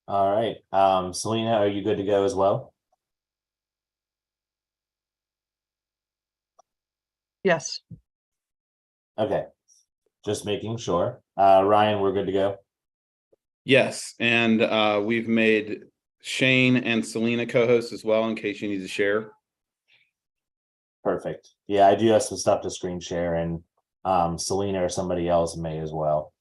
All right. Selena, are you good to go as well? Yes. Okay. Just making sure. Ryan, we're good to go. Yes, and we've made Shane and Selena co-hosts as well in case you need to share. Perfect. Yeah, I do have some stuff to screen share, and Selena or somebody else may as well.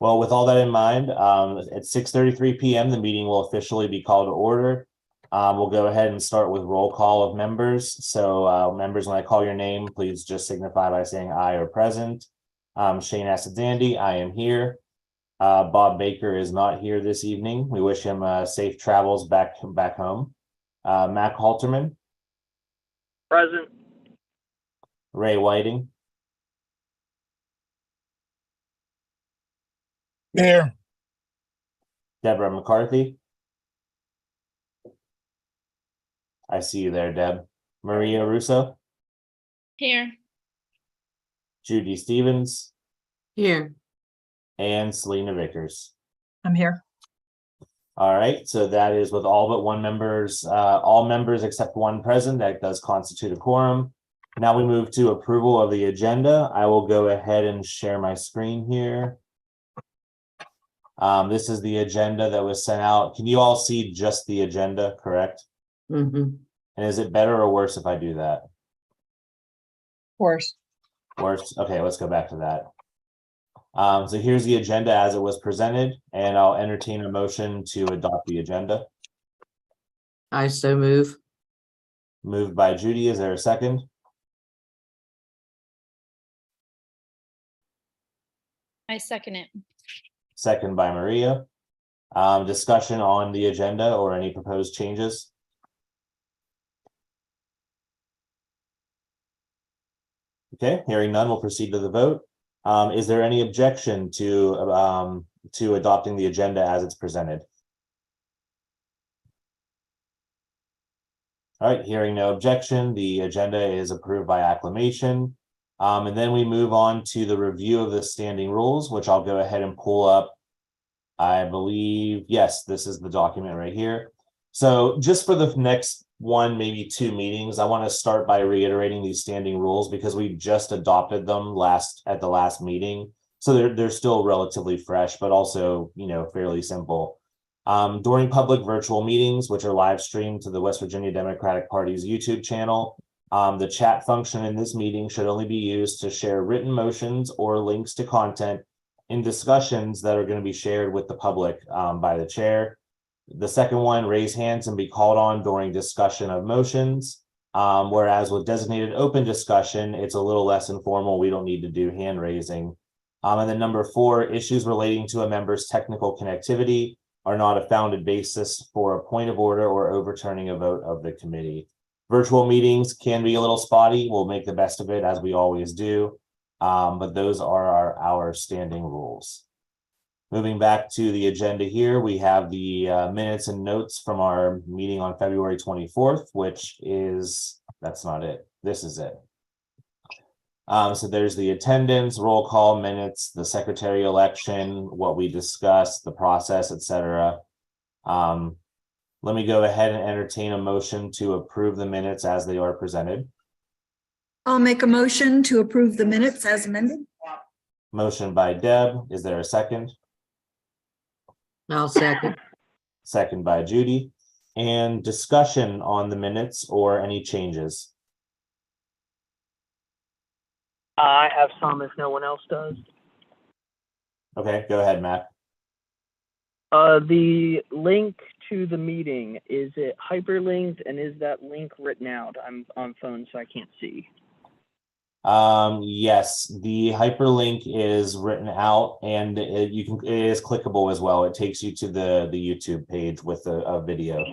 Well, with all that in mind, at 6:33 p.m., the meeting will officially be called to order. We'll go ahead and start with roll call of members. So members, when I call your name, please just signify by saying aye or present. Shane Assadandy, I am here. Bob Baker is not here this evening. We wish him safe travels back home. Mac Halterman. Present. Ray Whiting. Here. Deborah McCarthy. I see you there, Deb. Maria Russo. Here. Judy Stevens. Here. And Selena Vickers. I'm here. All right, so that is with all but one members, all members except one present. That does constitute a quorum. Now we move to approval of the agenda. I will go ahead and share my screen here. This is the agenda that was sent out. Can you all see just the agenda, correct? Mm-hmm. And is it better or worse if I do that? Worse. Worse. Okay, let's go back to that. So here's the agenda as it was presented, and I'll entertain a motion to adopt the agenda. I so move. Moved by Judy. Is there a second? I second it. Second by Maria. Discussion on the agenda or any proposed changes? Okay, hearing none, we'll proceed to the vote. Is there any objection to adopting the agenda as it's presented? All right, hearing no objection, the agenda is approved by acclamation. And then we move on to the review of the standing rules, which I'll go ahead and pull up. I believe, yes, this is the document right here. So just for the next one, maybe two meetings, I want to start by reiterating these standing rules because we just adopted them at the last meeting. So they're still relatively fresh, but also, fairly simple. During public virtual meetings, which are live streamed to the West Virginia Democratic Party's YouTube channel, the chat function in this meeting should only be used to share written motions or links to content in discussions that are going to be shared with the public by the chair. The second one, raise hands and be called on during discussion of motions. Whereas with designated open discussion, it's a little less informal. We don't need to do hand raising. And then number 4, issues relating to a member's technical connectivity are not a founded basis for a point of order or overturning a vote of the committee. Virtual meetings can be a little spotty. We'll make the best of it as we always do. But those are our standing rules. Moving back to the agenda here, we have the minutes and notes from our meeting on February 24th, which is, that's not it. This is it. So there's the attendance, roll call minutes, the secretary election, what we discussed, the process, etc. Let me go ahead and entertain a motion to approve the minutes as they are presented. I'll make a motion to approve the minutes as amended. Motion by Deb. Is there a second? I'll second. Second by Judy. And discussion on the minutes or any changes? I have some if no one else does. Okay, go ahead, Matt. The link to the meeting, is it hyperlinked and is that link written out? I'm on phone, so I can't see. Yes, the hyperlink is written out and it is clickable as well. It takes you to the YouTube page with a video.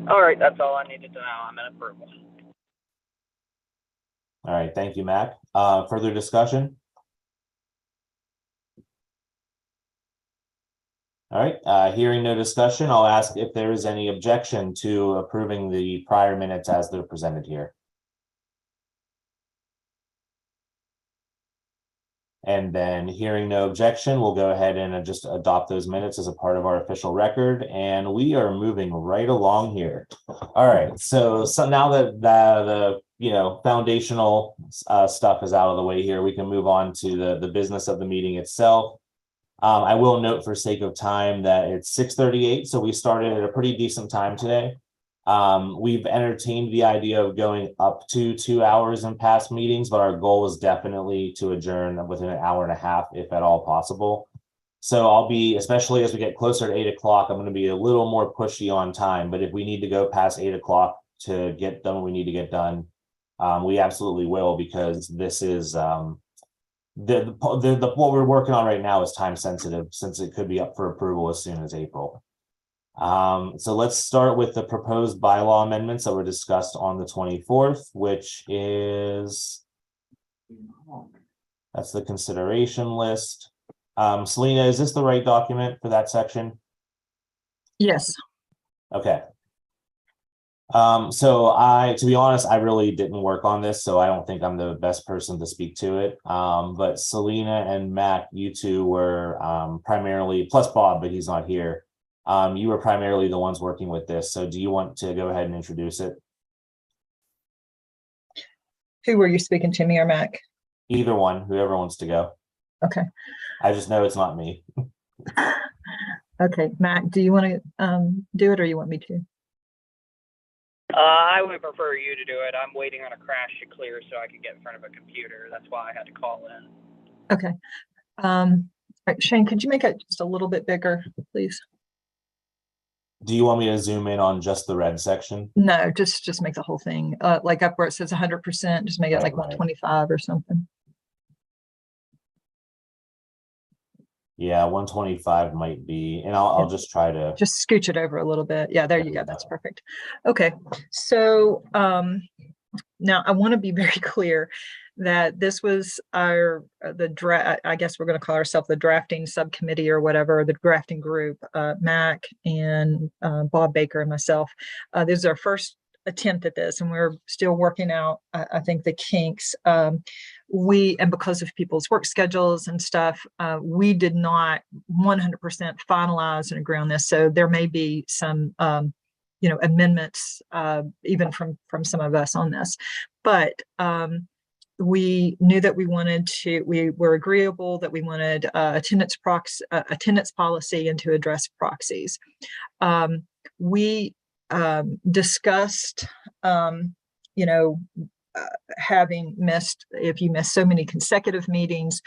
All right, that's all I needed to know. I'm in approval. All right, thank you, Mac. Further discussion? All right, hearing no discussion, I'll ask if there is any objection to approving the prior minutes as they're presented here. And then hearing no objection, we'll go ahead and just adopt those minutes as a part of our official record. And we are moving right along here. All right, so now that the foundational stuff is out of the way here, we can move on to the business of the meeting itself. I will note for sake of time that it's 6:38, so we started at a pretty decent time today. We've entertained the idea of going up to 2 hours in past meetings, but our goal is definitely to adjourn within an hour and a half, if at all possible. So I'll be, especially as we get closer to 8 o'clock, I'm going to be a little more pushy on time, but if we need to go past 8 o'clock to get done what we need to get done, we absolutely will, because this is, what we're working on right now is time sensitive, since it could be up for approval as soon as April. So let's start with the proposed bylaw amendments that were discussed on the 24th, which is, that's the consideration list. Selena, is this the right document for that section? Yes. Okay. So to be honest, I really didn't work on this, so I don't think I'm the best person to speak to it. But Selena and Mac, you two were primarily, plus Bob, but he's not here. You were primarily the ones working with this. So do you want to go ahead and introduce it? Who were you speaking to, me or Mac? Either one, whoever wants to go. Okay. I just know it's not me. Okay, Mac, do you want to do it, or you want me to? I would prefer you to do it. I'm waiting on a crash to clear so I can get in front of a computer. That's why I had to call in. Okay. All right, Shane, could you make it just a little bit bigger, please? Do you want me to zoom in on just the red section? No, just make the whole thing like up where it says 100%. Just make it Right, like right. 125 or something. Yeah, 125 might be, and I'll just try to. Just scooch it over a little bit. Yeah, there you go. Yeah. That's perfect. Okay, so now I want to be very clear that this was the draft. I guess we're going to call ourselves the drafting subcommittee or whatever, the drafting group. Mac and Bob Baker and myself. This is our first attempt at this, and we're still working out, I think, the kinks. And because of people's work schedules and stuff, we did not 100% finalize and agree on this. So there may be some, amendments, even from some of us on this. But we knew that we were agreeable that we wanted attendance policy and to address proxies. We discussed, having missed, if you miss so many consecutive meetings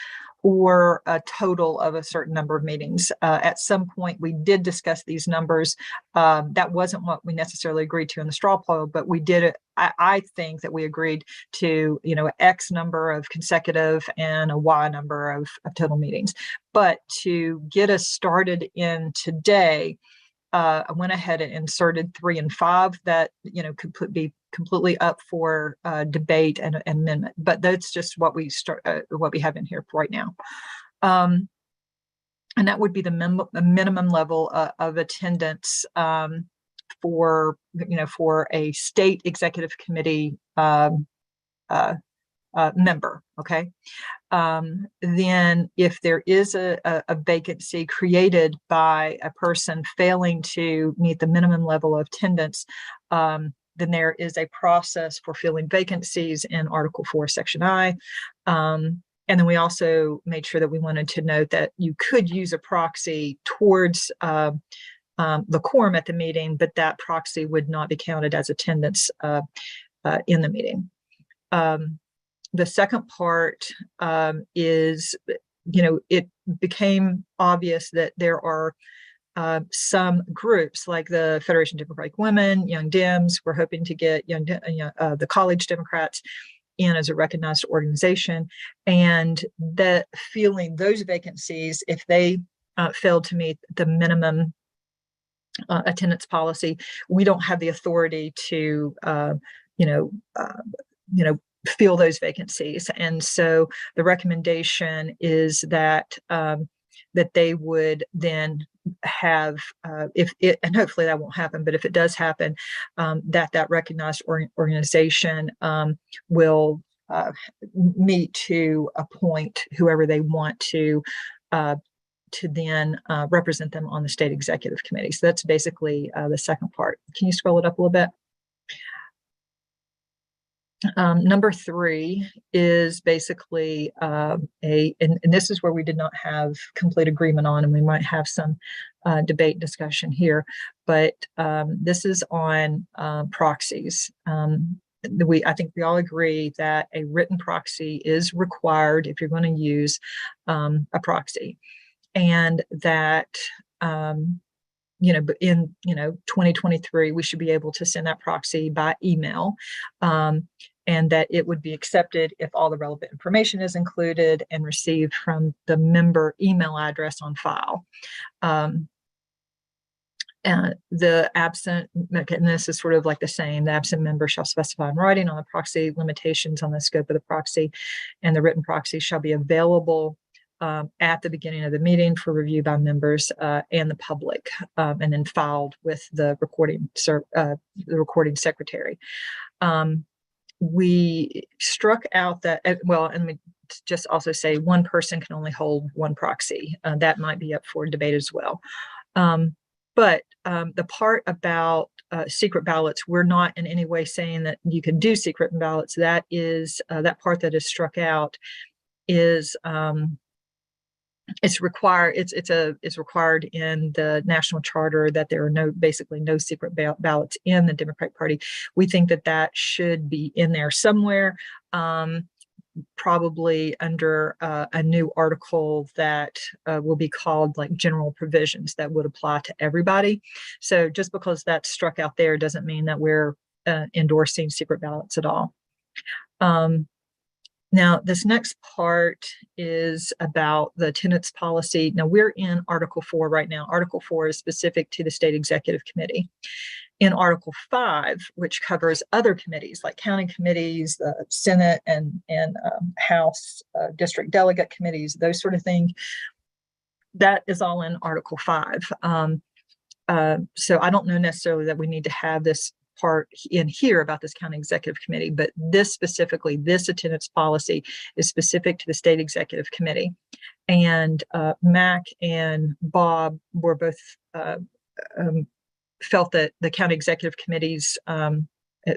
or a total of a certain number of meetings. At some point, we did discuss these numbers. That wasn't what we necessarily agreed to in the straw poll, but we did it. I think that we agreed to, X number of consecutive and a Y number of total meetings. But to get us started in today, I went ahead and inserted 3 and 5 that could be completely up for debate and amendment. But that's just what we have in here right now, and that would be the minimum level of attendance for a state executive committee member. Okay. Then if there is a vacancy created by a person failing to meet the minimum level of attendance, then there is a process for filling vacancies in Article 4, Section I. And then we also made sure that we wanted to note that you could use a proxy towards the quorum at the meeting, but that proxy would not be counted as attendance in the meeting. The second part is, it became obvious that there are some groups like the Federation of Democratic Women, Young Dems. We're hoping to get the College Democrats in as a recognized organization, and that filling those vacancies, if they failed to meet the minimum attendance policy, we don't have the authority to, fill those vacancies. And so the recommendation is that that they would then have, and hopefully that won't happen, but if it does happen, that recognized organization will meet to appoint whoever they want to then represent them on the state executive committee. So that's basically the second part. Can you scroll it up a little bit? Number 3 is basically and this is where we did not have complete agreement on, and we might have some debate discussion here, but this is on proxies. I think we all agree that a written proxy is required if you're going to use a proxy, and that but in 2023 we should be able to send that proxy by email, and that it would be accepted if all the relevant information is included and received from the member email address on file. The absent, and this is sort of like the same, the absent member shall specify in writing on the proxy limitations on the scope of the proxy, and the written proxy shall be available at the beginning of the meeting for review by members and the public, and then filed with the recording secretary. We struck out that, well, and we just also say one person can only hold one proxy. That might be up for debate as well. But the part about secret ballots, we're not in any way saying that you can do secret ballots. That is that part that is struck out is it's required. It's required in the national charter that there are basically no secret ballots in the Democratic Party. We think that should be in there somewhere. Probably under a new article that will be called like general provisions that would apply to everybody. So just because that's struck out there doesn't mean that we're endorsing secret ballots at all. Now, this next part is about the attendance policy. Now, we're in Article 4 right now. Article 4 is specific to the State Executive Committee. In Article 5, which covers other committees like county committees, the Senate and House district delegate committees, those sort of things, that is all in Article 5. So I don't know necessarily that we need to have this part in here about this county executive committee, but this specifically, this attendance policy is specific to the State Executive Committee. And Mac and Bob were both felt that the county executive committees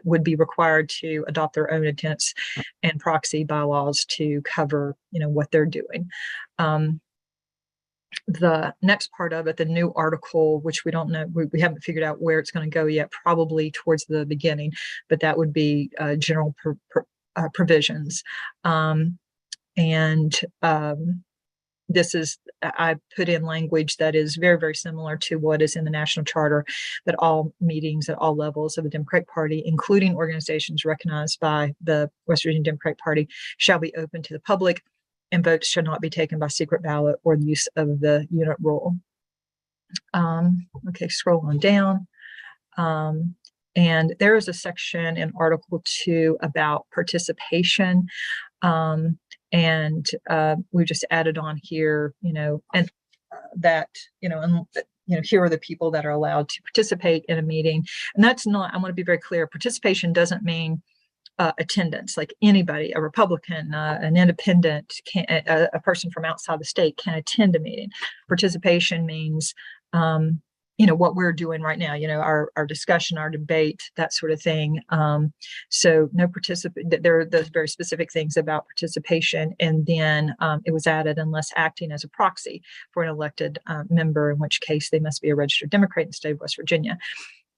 would be required to adopt their own attendance and proxy bylaws to cover, what they're doing. The next part of it, the new article, which we don't know, we haven't figured out where it's going to go yet, probably towards the beginning, but that would be general provisions. This is, I put in language that is very, very similar to what is in the national charter, that all meetings at all levels of the Democratic Party, including organizations recognized by the West Virginia Democratic Party, shall be open to the public, and votes shall not be taken by secret ballot or the use of the unit rule. Okay, scroll on down. And there is a section in Article 2 about participation. And we just added on here, and that, here are the people that are allowed to participate in a meeting. And that's not, I want to be very clear, participation doesn't mean attendance. Like anybody, a Republican, an independent, a person from outside the state can attend a meeting. Participation means, what we're doing right now, our discussion, our debate, that sort of thing. So no participant, there are those very specific things about participation. And then it was added, unless acting as a proxy for an elected member, in which case they must be a registered Democrat in the state of West Virginia.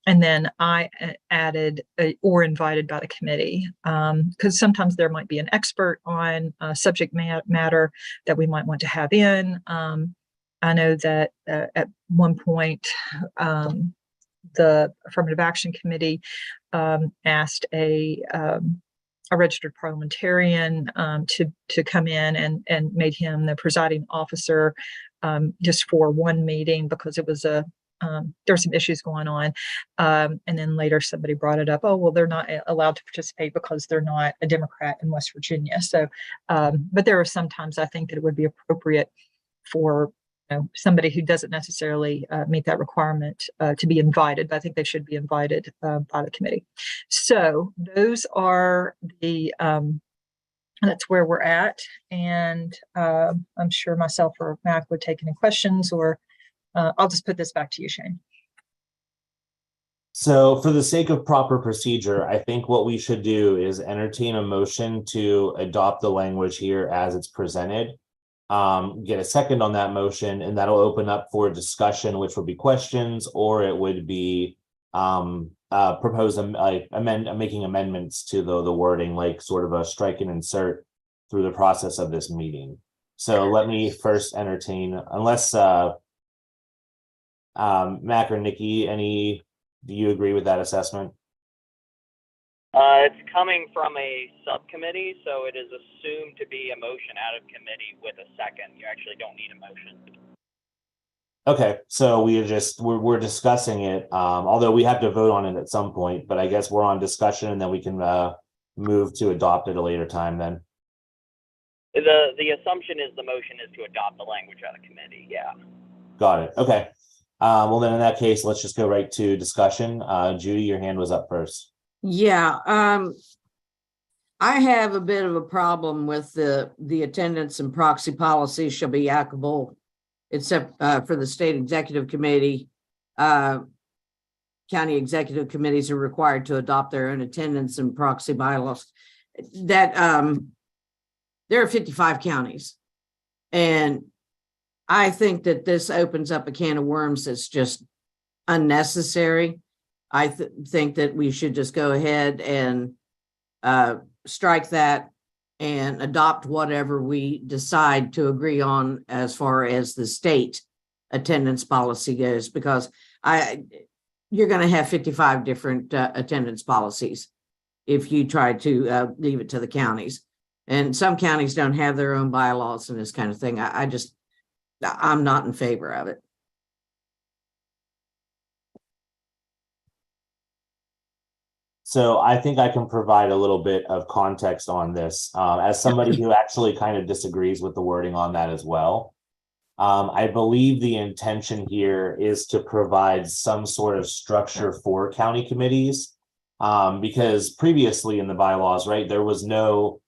And then I added or invited by the committee, because sometimes there might be an expert on subject matter that we might want to have in. I know that at one point, the Affirmative Action Committee asked a registered parliamentarian to come in and made him the presiding officer just for one meeting, because it was there were some issues going on. And then later somebody brought it up. Oh, well, they're not allowed to participate because they're not a Democrat in West Virginia. So, but there are sometimes I think that it would be appropriate for somebody who doesn't necessarily meet that requirement to be invited, but I think they should be invited by the committee. So those are the that's where we're at. And I'm sure myself or Mac would take any questions, or I'll just put this back to you, Shane. So for the sake of proper procedure, I think what we should do is entertain a motion to adopt the language here as it's presented. Get a second on that motion, and that'll open up for discussion, which would be questions, or it would be making amendments to the wording, like sort of a strike and insert through the process of this meeting. So let me first entertain, unless Mac or Nikki, do you agree with that assessment? It's coming from a subcommittee, so it is assumed to be a motion out of committee with a second. You actually don't need a motion. Okay, so we're discussing it, although we have to vote on it at some point, but I guess we're on discussion, and then we can move to adopt at a later time then. The assumption is the motion is to adopt the language out of committee, yeah. Got it. Okay. Well, then in that case, let's just go right to discussion. Judy, your hand was up first. Yeah, I have a bit of a problem with the attendance and proxy policy shall be applicable, except for the state executive committee. County executive committees are required to adopt their own attendance and proxy bylaws. That there are 55 counties, and I think that this opens up a can of worms that's just unnecessary. I think that we should just go ahead and strike that and adopt whatever we decide to agree on as far as the state attendance policy goes, because you're going to have 55 different attendance policies if you try to leave it to the counties. And some counties don't have their own bylaws and this kind of thing. I'm not in favor of it. So I think I can provide a little bit of context on this as somebody who actually kind of disagrees with the wording on that as well. I believe the intention here is to provide some sort of structure for county committees, because previously in the bylaws, right, there was nothing,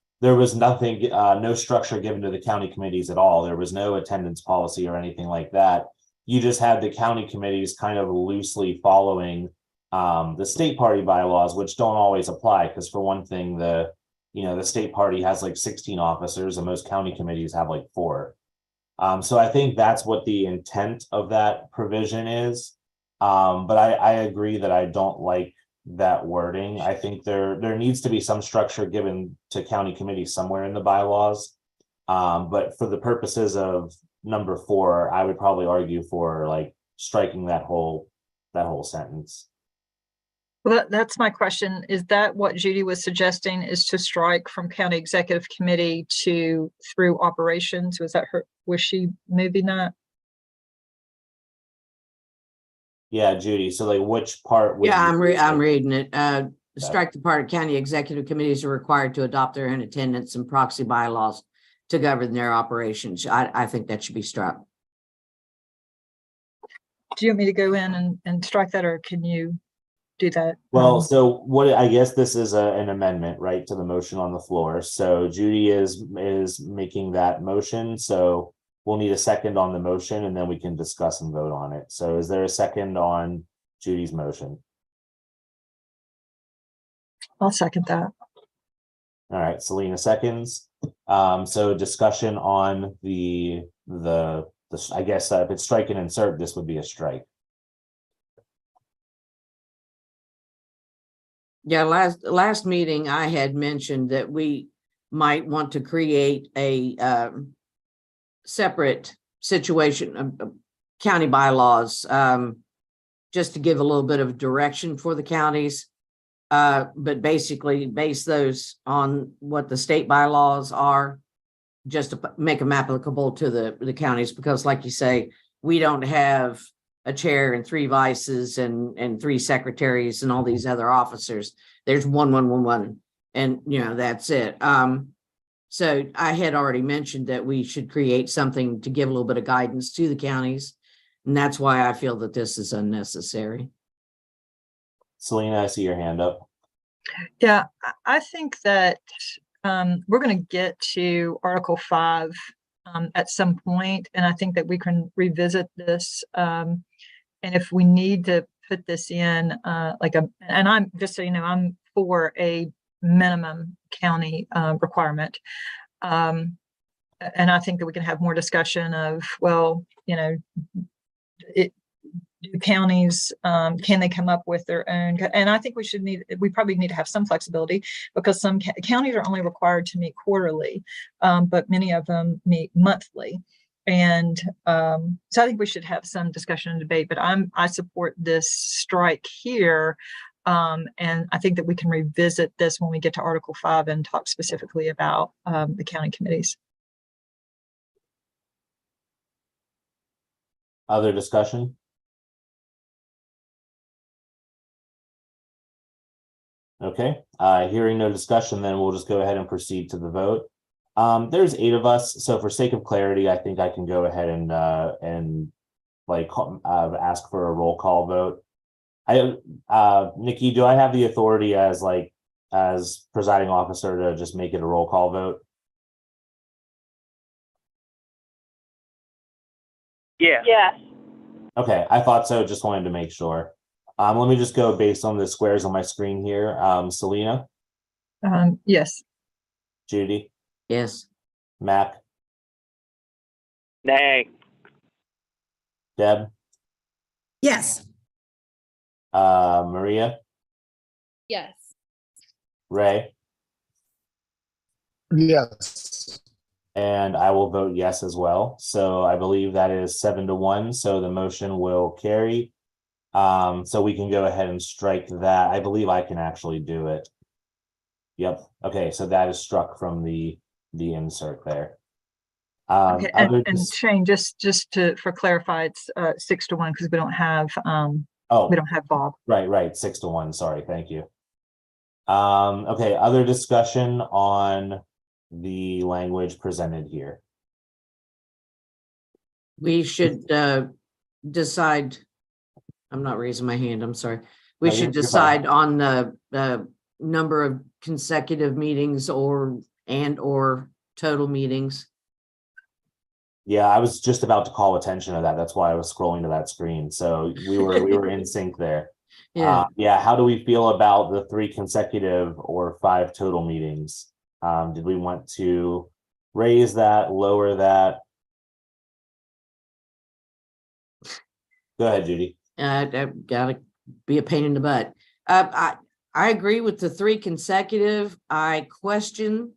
no structure given to the county committees at all. There was no attendance policy or anything like that. You just had the county committees kind of loosely following the state party bylaws, which don't always apply, because for one thing, the state party has like 16 officers and most county committees have like 4. So I think that's what the intent of that provision is. But I agree that I don't like that wording. I think there needs to be some structure given to county committees somewhere in the bylaws. But for the purposes of number 4, I would probably argue for like striking that whole sentence. Well, that's my question. Is that what Judy was suggesting, is to strike from county executive committee to through operations? Was she moving that? Yeah, Judy. So like which part? Yeah, I'm reading it. Strike the part of county executive committees are required to adopt their own attendance and proxy bylaws to govern their operations. I think that should be struck. Do you want me to go in and strike that, or can you do that? Well, so what I guess this is an amendment, right, to the motion on the floor. So Judy is making that motion. So we'll need a second on the motion, and then we can discuss and vote on it. So is there a second on Judy's motion? I'll second that. All right, Selena seconds. So discussion on the I guess if it's strike and insert, this would be a strike. Yeah, last meeting I had mentioned that we might want to create a separate situation of county bylaws, just to give a little bit of direction for the counties, but basically base those on what the state bylaws are, just to make them applicable to the counties, because like you say, we don't have a chair and 3 vices and 3 secretaries and all these other officers. There's one, and that's it. So I had already mentioned that we should create something to give a little bit of guidance to the counties, and that's why I feel that this is unnecessary. Selena, I see your hand up. Yeah, I think that we're going to get to Article 5 at some point, and I think that we can revisit this. And if we need to put this in, and I'm just so you know, I'm for a minimum county requirement. And I think that we can have more discussion of, well, you know, do counties, can they come up with their own? And I think we probably need to have some flexibility, because some counties are only required to meet quarterly, but many of them meet monthly. And so I think we should have some discussion and debate, but I support this strike here. And I think that we can revisit this when we get to Article 5 and talk specifically about the county committees. Other discussion? Okay, hearing no discussion, then we'll just go ahead and proceed to the vote. There's 8 of us, so for sake of clarity, I think I can go ahead and ask for a roll call vote. Nikki, do I have the authority as presiding officer to just make it a roll call vote? Yeah. Yes. Okay, I thought so, just wanted to make sure. Let me just go based on the squares on my screen here. Selena, Yes. Judy, Yes. Mac, Nay. Deb, Yes. Maria, Yes. Ray, Yes. and I will vote yes as well. So I believe that is 7-1, so the motion will carry. So we can go ahead and strike that. I believe I can actually do it. Yep. Okay, so that is struck from the insert there. Okay, and Shane, just for clarify, it's 6-1 because we don't have oh, we don't have Bob. right, 6-1. Sorry, thank you. Okay, other discussion on the language presented here. We should decide. I'm not raising my hand, I'm sorry. We No, should you're decide fine. on the number of consecutive meetings or total meetings. Yeah, I was just about to call attention to that. That's why I was scrolling to that screen. So we were in sync there. Yeah. Yeah, how do we feel about the 3 consecutive or 5 total meetings? Did we want to raise that, lower that? Go ahead, Judy. I've gotta be a pain in the butt. I agree with the 3 consecutive. I question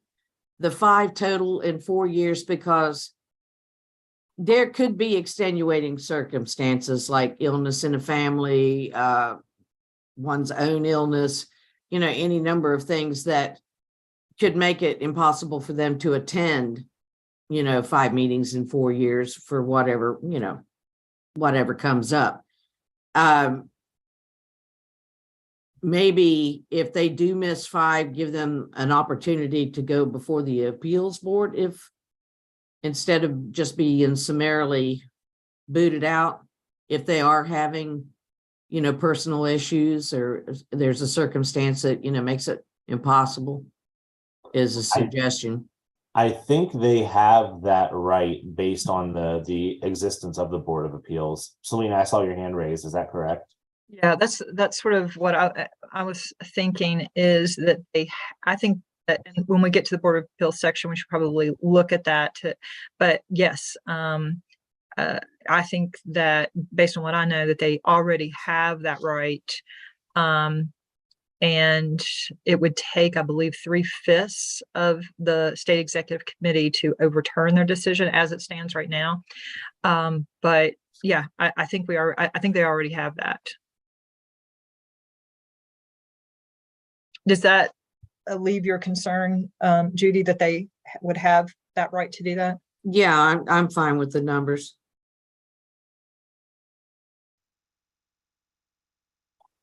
the 5 total in 4 years, because there could be extenuating circumstances like illness in a family, one's own illness, any number of things that could make it impossible for them to attend, 5 meetings in 4 years for whatever comes up. Maybe if they do miss 5, give them an opportunity to go before the appeals board, if instead of just being summarily booted out, if they are having, personal issues, or there's a circumstance that, makes it impossible, is a suggestion. I think they have that right based on the existence of the Board of Appeals. Selena, I saw your hand raised. Is that correct? Yeah, that's sort of what I was thinking, is that I think that when we get to the Board of Appeals section, we should probably look at that. But yes, I think that based on what I know, that they already have that right. And it would take, I believe, 3/5 of the state executive committee to overturn their decision as it stands right now. But yeah, I think I think they already have that. Does that alleviate your concern, Judy, that they would have that right to do that? Yeah, I'm fine with the numbers.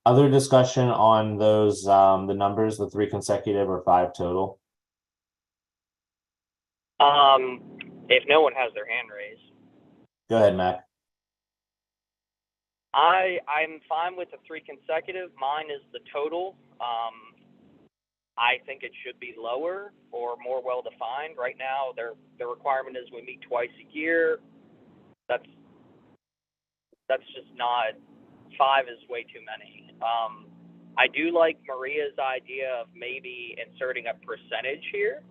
Other discussion on those, the numbers, the 3 consecutive or 5 total? If no one has their hand raised, Go ahead, Mac. I'm fine with the 3 consecutive. Mine is the total. I think it should be lower or more well-defined. Right now, the requirement is we meet twice a year. That's just not, 5 is way too many. I do like Maria's idea of maybe inserting a percentage here,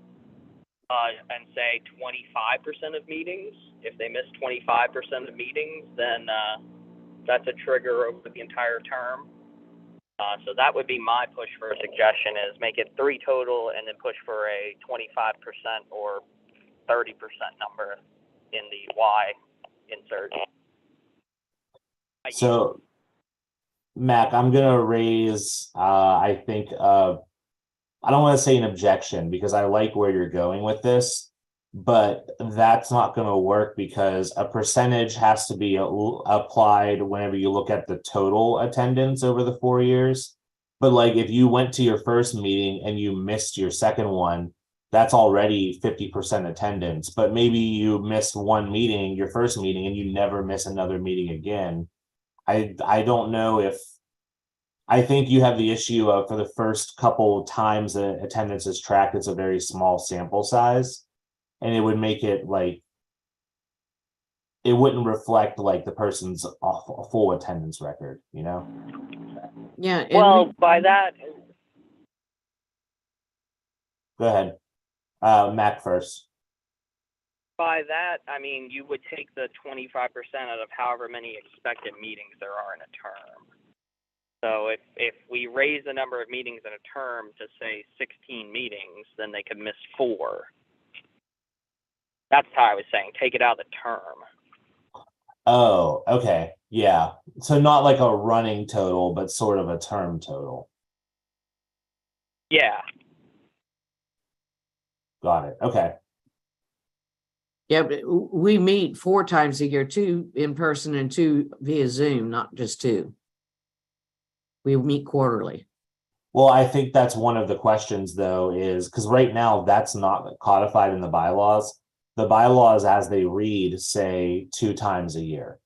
and say 25% of meetings. If they miss 25% of meetings, then that's a trigger over the entire term. So that would be my push for a suggestion, is make it 3 total and then push for a 25% or 30% number in the Y insert. So, Mac, I'm gonna raise, I think, I don't want to say an objection because I like where you're going with this, but that's not going to work because a percentage has to be applied whenever you look at the total attendance over the 4 years. But like if you went to your first meeting and you missed your second one, that's already 50% attendance. But maybe you missed one meeting, your first meeting, and you never miss another meeting again. I don't know if, I think you have the issue of for the first couple times the attendance is tracked, it's a very small sample size. And it would make it like, it wouldn't reflect like the person's full attendance record, you know? Yeah. and Well, by that, Go ahead. Mac first. by that, I mean, you would take the 25% out of however many expected meetings there are in a term. So if we raise the number of meetings in a term to say 16 meetings, then they could miss 4. That's how I was saying, take it out of the term. Oh, okay. Yeah. So not like a running total, but sort of a term total. Yeah. Got it. Okay. Yeah, but we meet 4 times a year, 2 in person and 2 via Zoom, not just 2. We meet quarterly. Well, I think that's one of the questions though, is because right now that's not codified in the bylaws. The bylaws as they read say 2 times a year.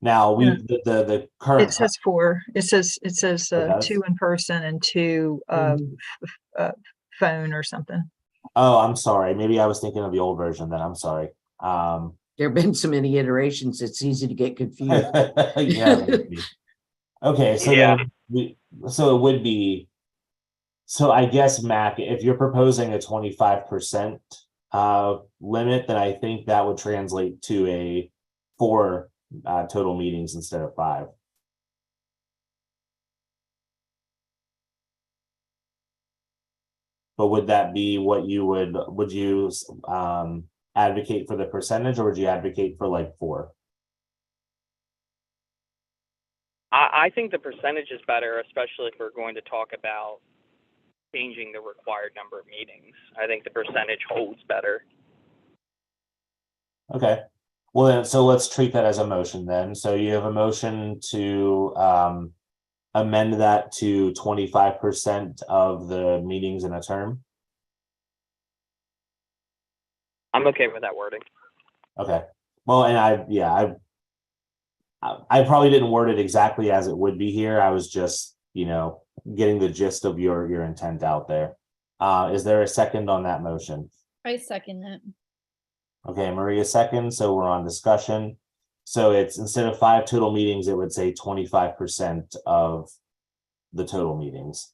Now we, Yeah. the current. It says 4. It says does? 2 in person and 2 phone or something. Oh, I'm sorry. Maybe I was thinking of the old version then. I'm sorry. There have been so many iterations, it's easy to get confused. Yeah. Maybe. Okay, so Yeah. then so it would be, so I guess Mac, if you're proposing a 25% limit, then I think that would translate to a 4 total meetings instead of 5. But would that be what you would you advocate for the percentage, or would you advocate for like 4? I think the percentage is better, especially if we're going to talk about changing the required number of meetings. I think the percentage holds better. Okay. Well, then, so let's treat that as a motion then. So you have a motion to amend that to 25% of the meetings in a term. I'm okay with that wording. Okay. Well, and I probably didn't word it exactly as it would be here. I was just, getting the gist of your intent out there. Is there a second on that motion? I second that. Okay, Maria second, so we're on discussion. So it's instead of 5 total meetings, it would say 25% of the total meetings.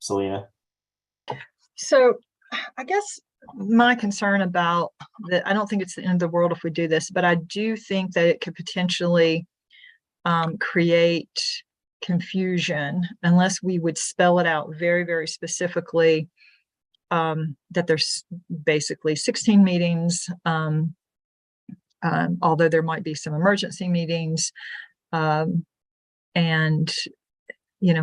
Selena? So I guess my concern about that, I don't think it's the end of the world if we do this, but I do think that it could potentially create confusion unless we would spell it out very, very specifically, that there's basically 16 meetings, although there might be some emergency meetings, and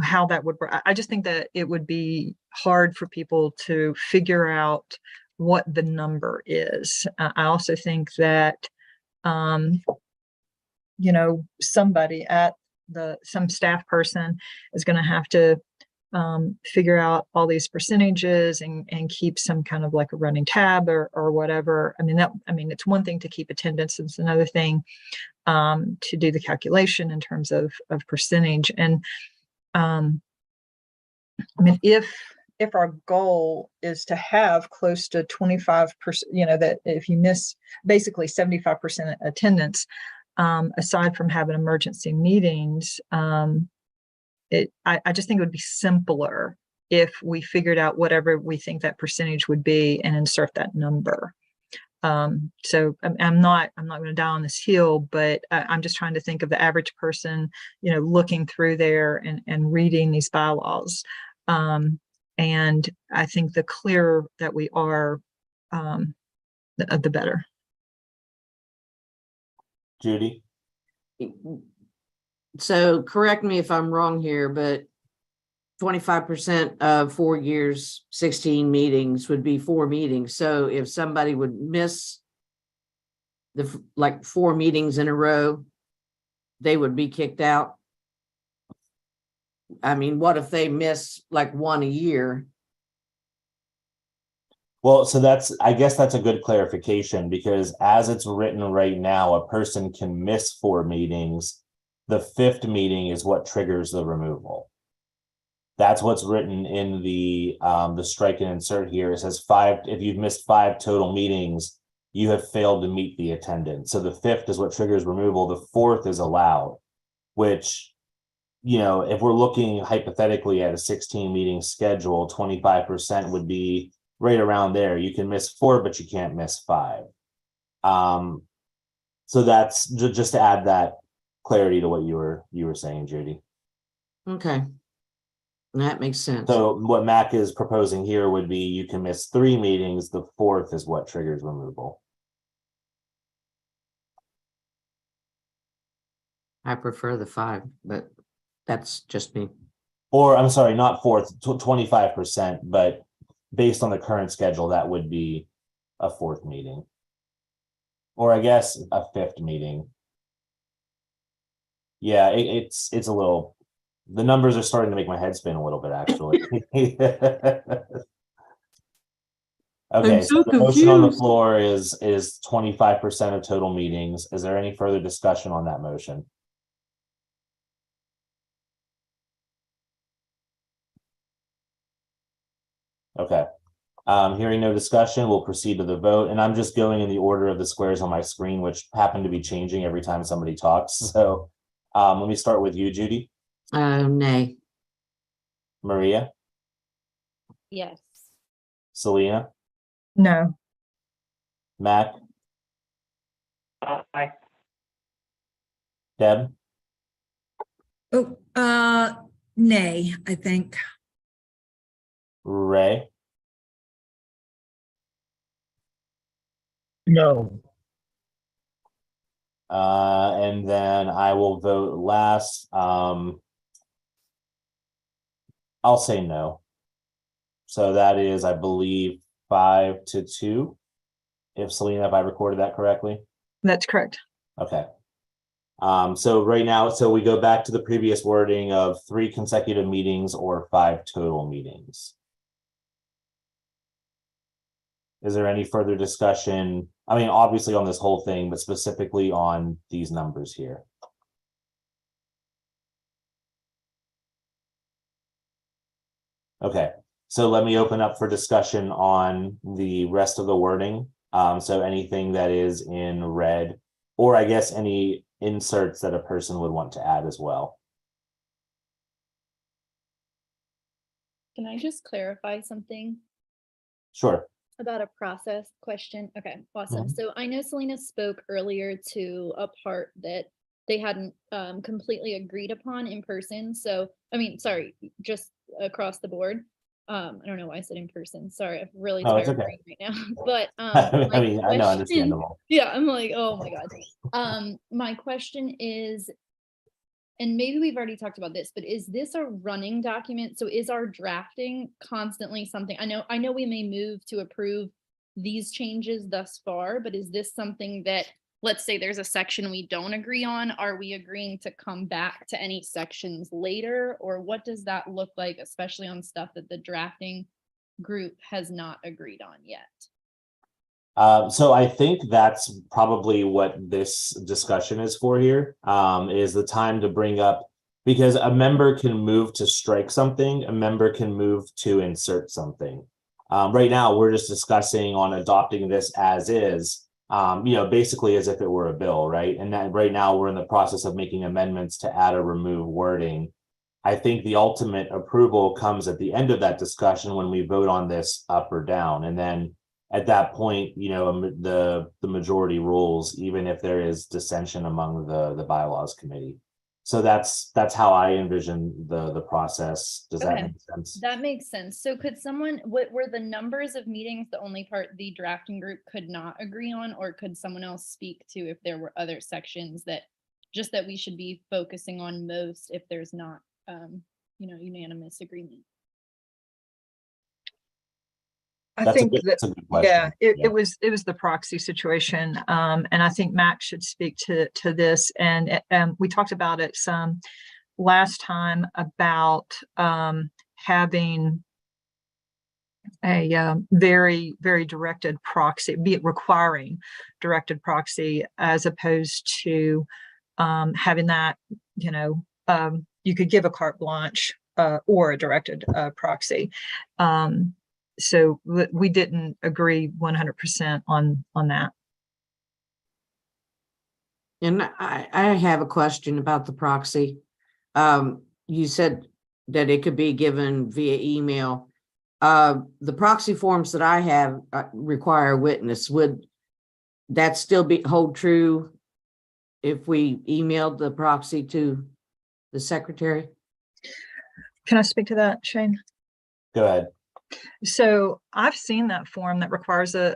how that would work. I just think that it would be hard for people to figure out what the number is. I also think that somebody at some staff person is going to have to figure out all these percentages and keep some kind of like a running tab or whatever. I mean, it's one thing to keep attendance. It's another thing to do the calculation in terms of percentage. And I mean, if our goal is to have close to 25%, that if you miss basically 75% attendance, aside from having emergency meetings, I just think it would be simpler if we figured out whatever we think that percentage would be and insert that number. So I'm not going to die on this hill, but I'm just trying to think of the average person, looking through there and reading these bylaws. And I think the clearer that we are, the better. Judy? So correct me if I'm wrong here, but 25% of 4 years, 16 meetings would be 4 meetings. So if somebody would miss like 4 meetings in a row, they would be kicked out. I mean, what if they miss like 1 a year? Well, so I guess that's a good clarification, because as it's written right now, a person can miss 4 meetings. The 5th meeting is what triggers the removal. That's what's written in the strike and insert here. It says 5, if you've missed 5 total meetings, you have failed to meet the attendance. So the 5th is what triggers removal. The 4th is allowed, which, if we're looking hypothetically at a 16 meeting schedule, 25% would be right around there. You can miss 4, but you can't miss 5. So that's just to add that clarity to what you were saying, Judy. Okay. That makes sense. So what Mac is proposing here would be you can miss 3 meetings. The 4th is what triggers removal. I prefer the 5, but that's just me. Or I'm sorry, not 4th, 25%, but based on the current schedule, that would be a 4th meeting. Or I guess a 5th meeting. Yeah, it's a little, the numbers are starting to make my head spin a little bit, actually. Okay, so the motion on the confused. floor is 25% of total meetings. Is there any further discussion on that motion? Okay, hearing no discussion, we'll proceed to the vote, and I'm just going in the order of the squares on my screen, which happen to be changing every time somebody talks. So let me start with you, Judy. Nay. Maria, Yes. Selena, No. Mac, Aye. Deb, Oh, nay, I think. Ray, No. and then I will vote last. I'll say no. So that is, I believe, 5-2. If Selena, if I recorded that correctly. That's correct. Okay. So right now, so we go back to the previous wording of 3 consecutive meetings or 5 total meetings. Is there any further discussion? I mean, obviously on this whole thing, but specifically on these numbers here. Okay, so let me open up for discussion on the rest of the wording. So anything that is in red, or I guess any inserts that a person would want to add as well. Can I just clarify something Sure. about a process question? Okay, awesome. So I know Selena spoke earlier to a part that they hadn't completely agreed upon in person. So, I mean, sorry, just across the board. I don't know why I said in person. Sorry, I'm really No, it's tired okay. right now. But I mean, I know, understandable. Yeah, I'm like, oh my God. My question is, and maybe we've already talked about this, but is this a running document? So is our drafting constantly something? I know we may move to approve these changes thus far, but is this something that, let's say there's a section we don't agree on, are we agreeing to come back to any sections later? Or what does that look like, especially on stuff that the drafting group has not agreed on yet? So I think that's probably what this discussion is for here, is the time to bring up Because a member can move to strike something, a member can move to insert something. Right now, we're just discussing on adopting this as is, basically as if it were a bill, right? And that right now we're in the process of making amendments to add or remove wording. I think the ultimate approval comes at the end of that discussion when we vote on this up or down. And then at that point, the majority rules, even if there is dissension among the bylaws committee. So that's how I envision the process. Does that Okay. make sense? That makes sense. So could someone, what were the numbers of meetings the only part the drafting group could not agree on, or could someone else speak to if there were other sections that we should be focusing on most if there's not, unanimous agreement? I think that, That's a good question. yeah, it was the proxy situation. And I think Max should speak to this. And we talked about it some last time about having a very, very directed proxy, be it requiring directed proxy, as opposed to having that, you could give a carte blanche or a directed proxy. So we didn't agree 100% on that. And I have a question about the proxy. You said that it could be given via email. The proxy forms that I have require a witness. Would that still hold true if we emailed the proxy to the secretary? Can I speak to that, Shane? Go ahead. So I've seen that form that requires a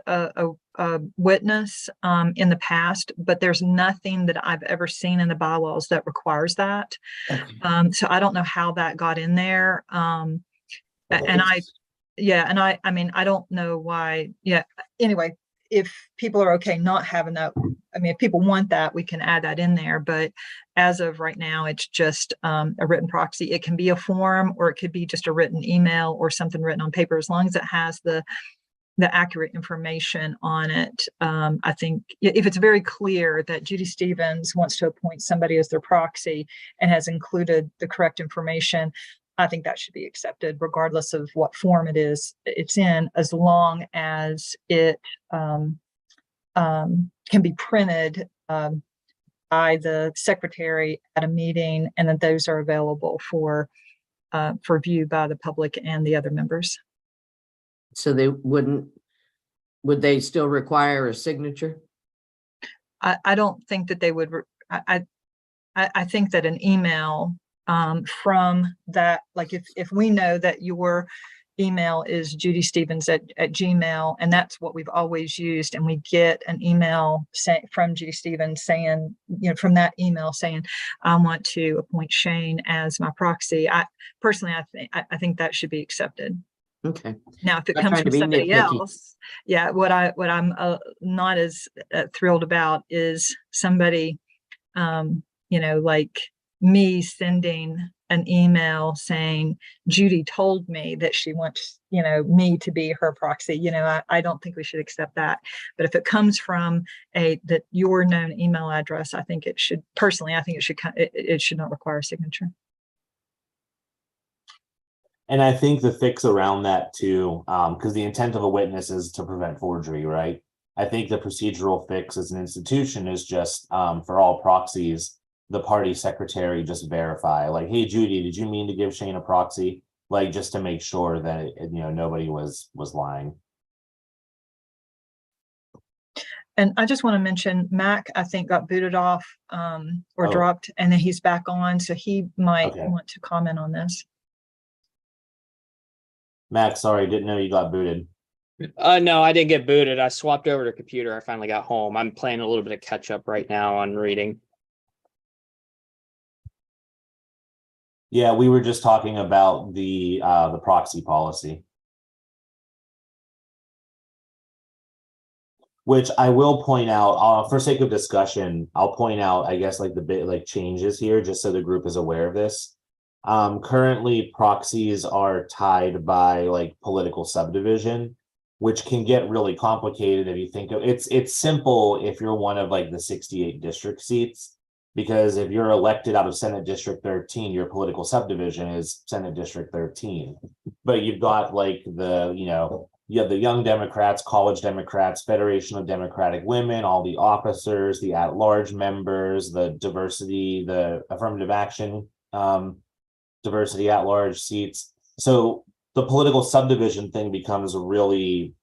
witness in the past, but there's nothing that I've ever seen in the bylaws that requires that. Okay. So I don't know how that got in there. And I mean, I don't know why. Yeah. Anyway, if people are okay not having that, I mean, if people want that, we can add that in there. But as of right now, it's just a written proxy. It can be a form, or it could be just a written email or something written on paper, as long as it has the accurate information on it. I think if it's very clear that Judy Stevens wants to appoint somebody as their proxy and has included the correct information, I think that should be accepted regardless of what form it's in, as long as it can be printed by the secretary at a meeting, and that those are available for view by the public and the other members. So would they still require a signature? I don't think that they would. I think that an email from that, like if we know that your email is Judy Stevens at Gmail, and that's what we've always used, and we get an email from Judy Stevens saying, from that email saying, I want to appoint Shane as my proxy. I think that should be accepted. Okay. Now, if it I'm comes trying from to be somebody nitpicky. else, yeah, what I'm not as thrilled about is somebody, like me sending an email saying Judy told me that she wants, me to be her proxy. I don't think we should accept that. But if it comes from your known email address, I think it should. Personally, I think it should not require a signature. And I think the fix around that too, because the intent of a witness is to prevent forgery, right? I think the procedural fix as an institution is just for all proxies, the party secretary just verify, like, hey, Judy, did you mean to give Shane a proxy? Like, just to make sure that nobody was lying. And I just want to mention Mac, I think, got booted off or dropped, and then he's back on, so he might want to comment on this. Max, sorry, didn't know you got booted. No, I didn't get booted. I swapped over to computer. I finally got home. I'm playing a little bit of catch up right now on reading. Yeah, we were just talking about the proxy policy. Which I will point out, for sake of discussion, I'll point out, I guess, like the changes here, just so the group is aware of this. Currently, proxies are tied by like political subdivision, which can get really complicated if you think of it's simple if you're one of like the 68 district seats. Because if you're elected out of Senate District 13, your political subdivision is Senate District 13. But you've got like you have the Young Democrats, College Democrats, Federation of Democratic Women, all the officers, the at-large members, the diversity, the affirmative action, diversity at-large seats. So the political subdivision thing becomes really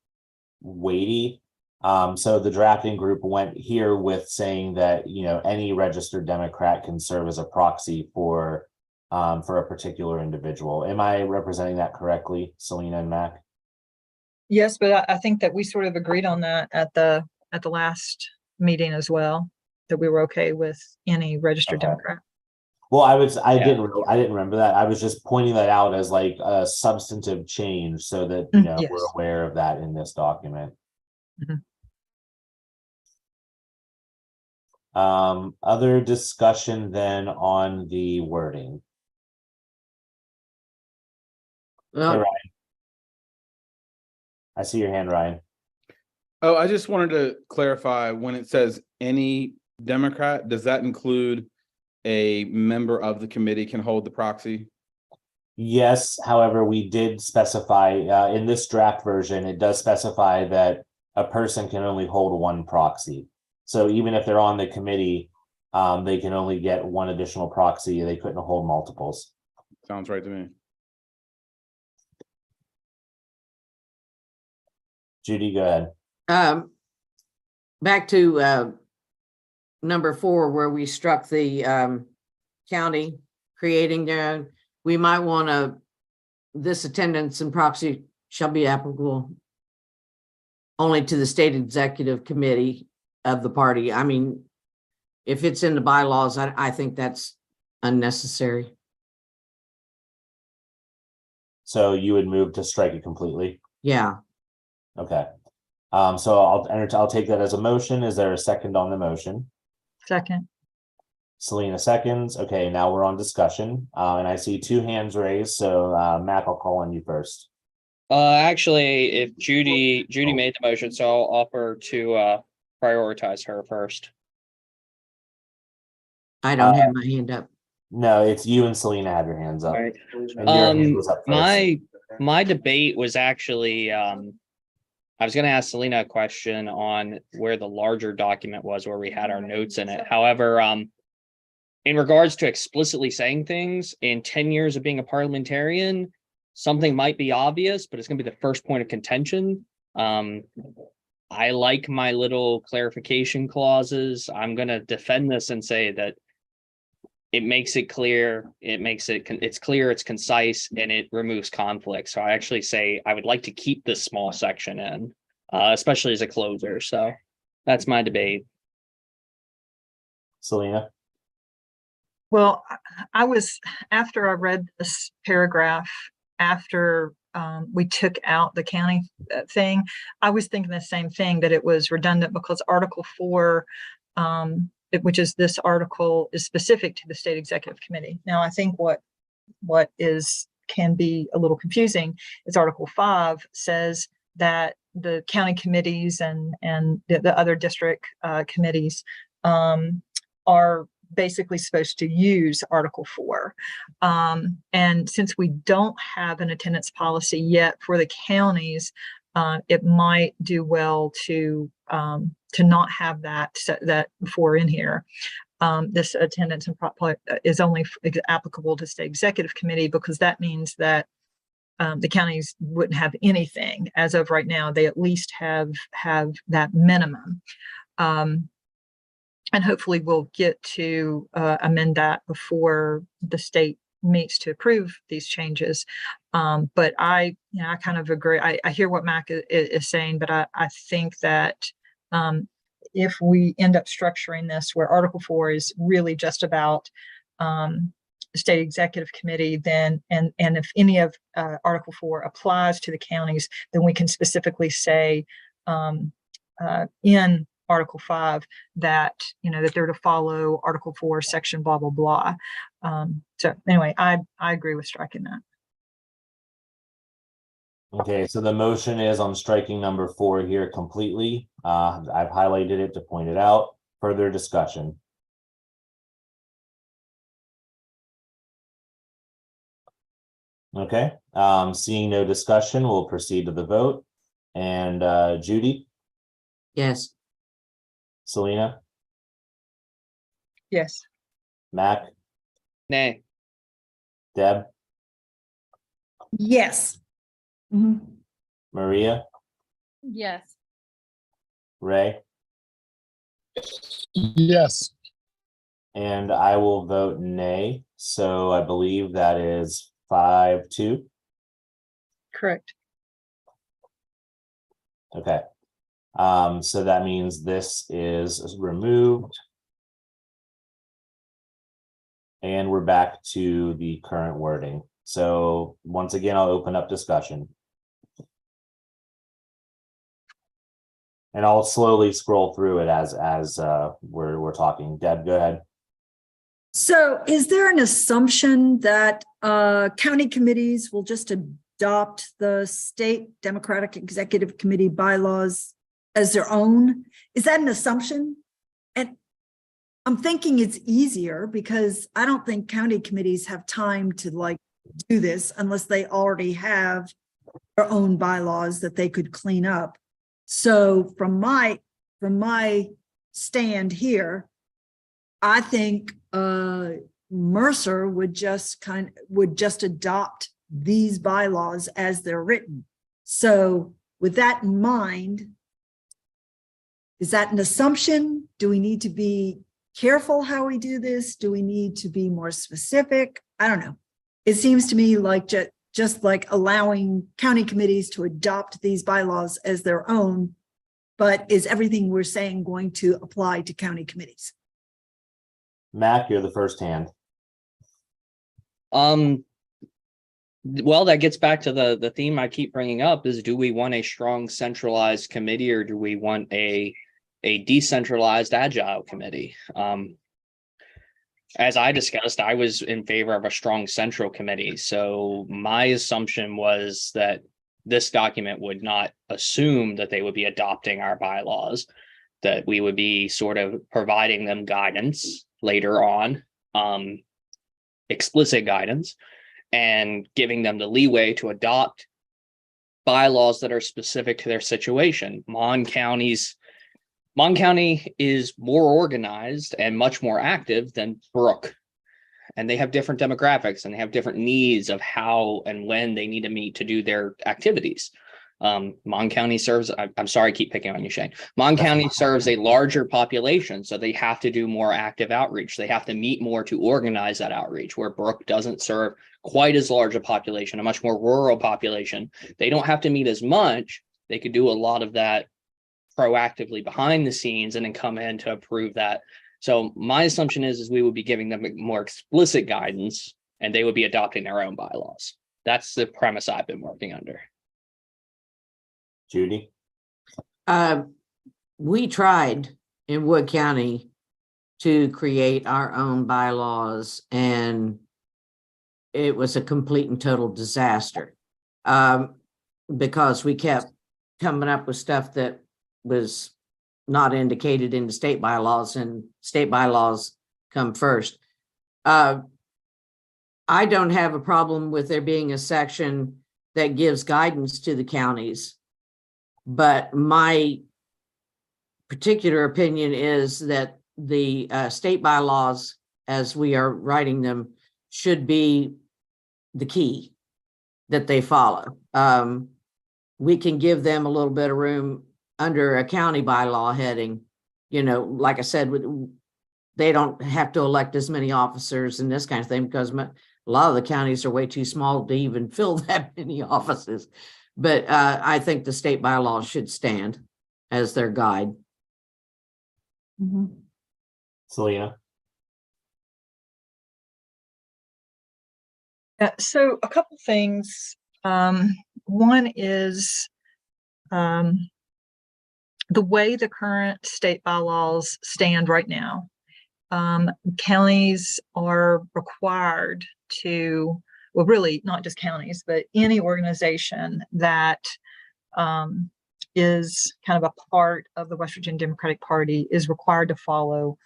weighty. So the drafting group went here with saying that, any registered Democrat can serve as a proxy for a particular individual. Am I representing that correctly, Selena and Mac? Yes, but I think that we sort of agreed on that at the last meeting as well, that we were okay with any registered Okay. Democrat. Well, I didn't remember that. I was just pointing that out as like a substantive change so that, Yes. we're aware of that in this document. Mhm. Other discussion then on the wording. Well, Hey, Ryan. I see your hand, Ryan. Oh, I just wanted to clarify, when it says any Democrat, does that include a member of the committee can hold the proxy? Yes, however, we did specify in this draft version, it does specify that a person can only hold one proxy. So even if they're on the committee, they can only get one additional proxy. They couldn't hold multiples. Sounds right to me. Judy, go ahead. back to number 4, where we struck the county creating their, we might want to, this attendance and proxy shall be applicable only to the state executive committee of the party. I mean, if it's in the bylaws, I think that's unnecessary. So you would move to strike it completely? Yeah. Okay. So I'll take that as a motion. Is there a second on the motion? Second. Selena seconds. Okay, now we're on discussion. And I see 2 hands raised. So Mac, I'll call on you first. Actually, if Judy made the motion, so I'll offer to prioritize her first. I don't have my hand up. No, it's you and Selena have your hands up. Right. And your hand was up first. My debate was actually I was going to ask Selena a question on where the larger document was, where we had our notes in it. However, in regards to explicitly saying things, in 10 years of being a parliamentarian, something might be obvious, but it's going to be the first point of contention. I like my little clarification clauses. I'm going to defend this and say that it makes it clear, it's clear, it's concise, and it removes conflict. So I actually say I would like to keep this small section in, especially as a closer. So that's my debate. Selena? Well, I was, after I read this paragraph, after we took out the county thing, I was thinking the same thing, that it was redundant because Article 4, which is this article, is specific to the state executive committee. Now, I think what can be a little confusing is Article 5 says that the county committees and the other district committees are basically supposed to use Article 4. And since we don't have an attendance policy yet for the counties, it might do well to not have that 4 in here. This attendance and is only applicable to state executive committee, because that means that the counties wouldn't have anything as of right now. They at least have that minimum. And hopefully we'll get to amend that before the state meets to approve these changes. But I kind of agree. I hear what Mac is saying, but I think that if we end up structuring this where Article 4 is really just about the state executive committee, then and if any of Article 4 applies to the counties, then we can specifically say in Article 5 that that they're to follow Article 4 section blah blah blah. So anyway, I agree with striking that. Okay, so the motion is on striking number 4 here completely. I've highlighted it to point it out. Further discussion. Okay, seeing no discussion, we'll proceed to the vote. And Judy, Yes. Selena, Yes. Mac, Nay. Deb, Yes. Maria, Yes. Ray, Yes. and I will vote nay. So I believe that is 5-2. Correct. Okay. So that means this is removed. And we're back to the current wording. So once again, I'll open up discussion. And I'll slowly scroll through it as we're talking. Deb, go ahead. So is there an assumption that county committees will just adopt the state Democratic Executive Committee bylaws as their own? Is that an assumption? And I'm thinking it's easier because I don't think county committees have time to like do this unless they already have their own bylaws that they could clean up. So from my stand here, I think Mercer would just adopt these bylaws as they're written. So with that in mind, is that an assumption? Do we need to be careful how we do this? Do we need to be more specific? I don't know. It seems to me like just like allowing county committees to adopt these bylaws as their own, but is everything we're saying going to apply to county committees? Mac, you're the first hand. Well, that gets back to the theme I keep bringing up is, do we want a strong centralized committee or do we want a decentralized agile committee? As I discussed, I was in favor of a strong central committee. So my assumption was that this document would not assume that they would be adopting our bylaws, that we would be sort of providing them guidance later on, explicit guidance, and giving them the leeway to adopt bylaws that are specific to their situation. Mon County is more organized and much more active than Brook. And they have different demographics and they have different needs of how and when they need to meet to do their activities. Mon County serves, I'm sorry, I keep picking on you, Shane. Mon County serves a larger population, so they have to do more active outreach. They have to meet more to organize that outreach, where Brook doesn't serve quite as large a population, a much more rural population. They don't have to meet as much. They could do a lot of that proactively behind the scenes and then come in to approve that. So my assumption is we would be giving them more explicit guidance and they would be adopting their own bylaws. That's the premise I've been working under. Judy? We tried in Wood County to create our own bylaws, and it was a complete and total disaster, because we kept coming up with stuff that was not indicated in the state bylaws, and state bylaws come first. I don't have a problem with there being a section that gives guidance to the counties, but my particular opinion is that the state bylaws, as we are writing them, should be the key that they follow. We can give them a little bit of room under a county bylaw heading. You know, like I said, they don't have to elect as many officers and this kind of thing, because a lot of the counties are way too small to even fill that many offices. But I think the state bylaws should stand as their guide. Selena? So a couple things. One is the way the current state bylaws stand right now. Counties are required to, well, really not just counties, but any organization that is kind of a part of the West Virginia Democratic Party is required to follow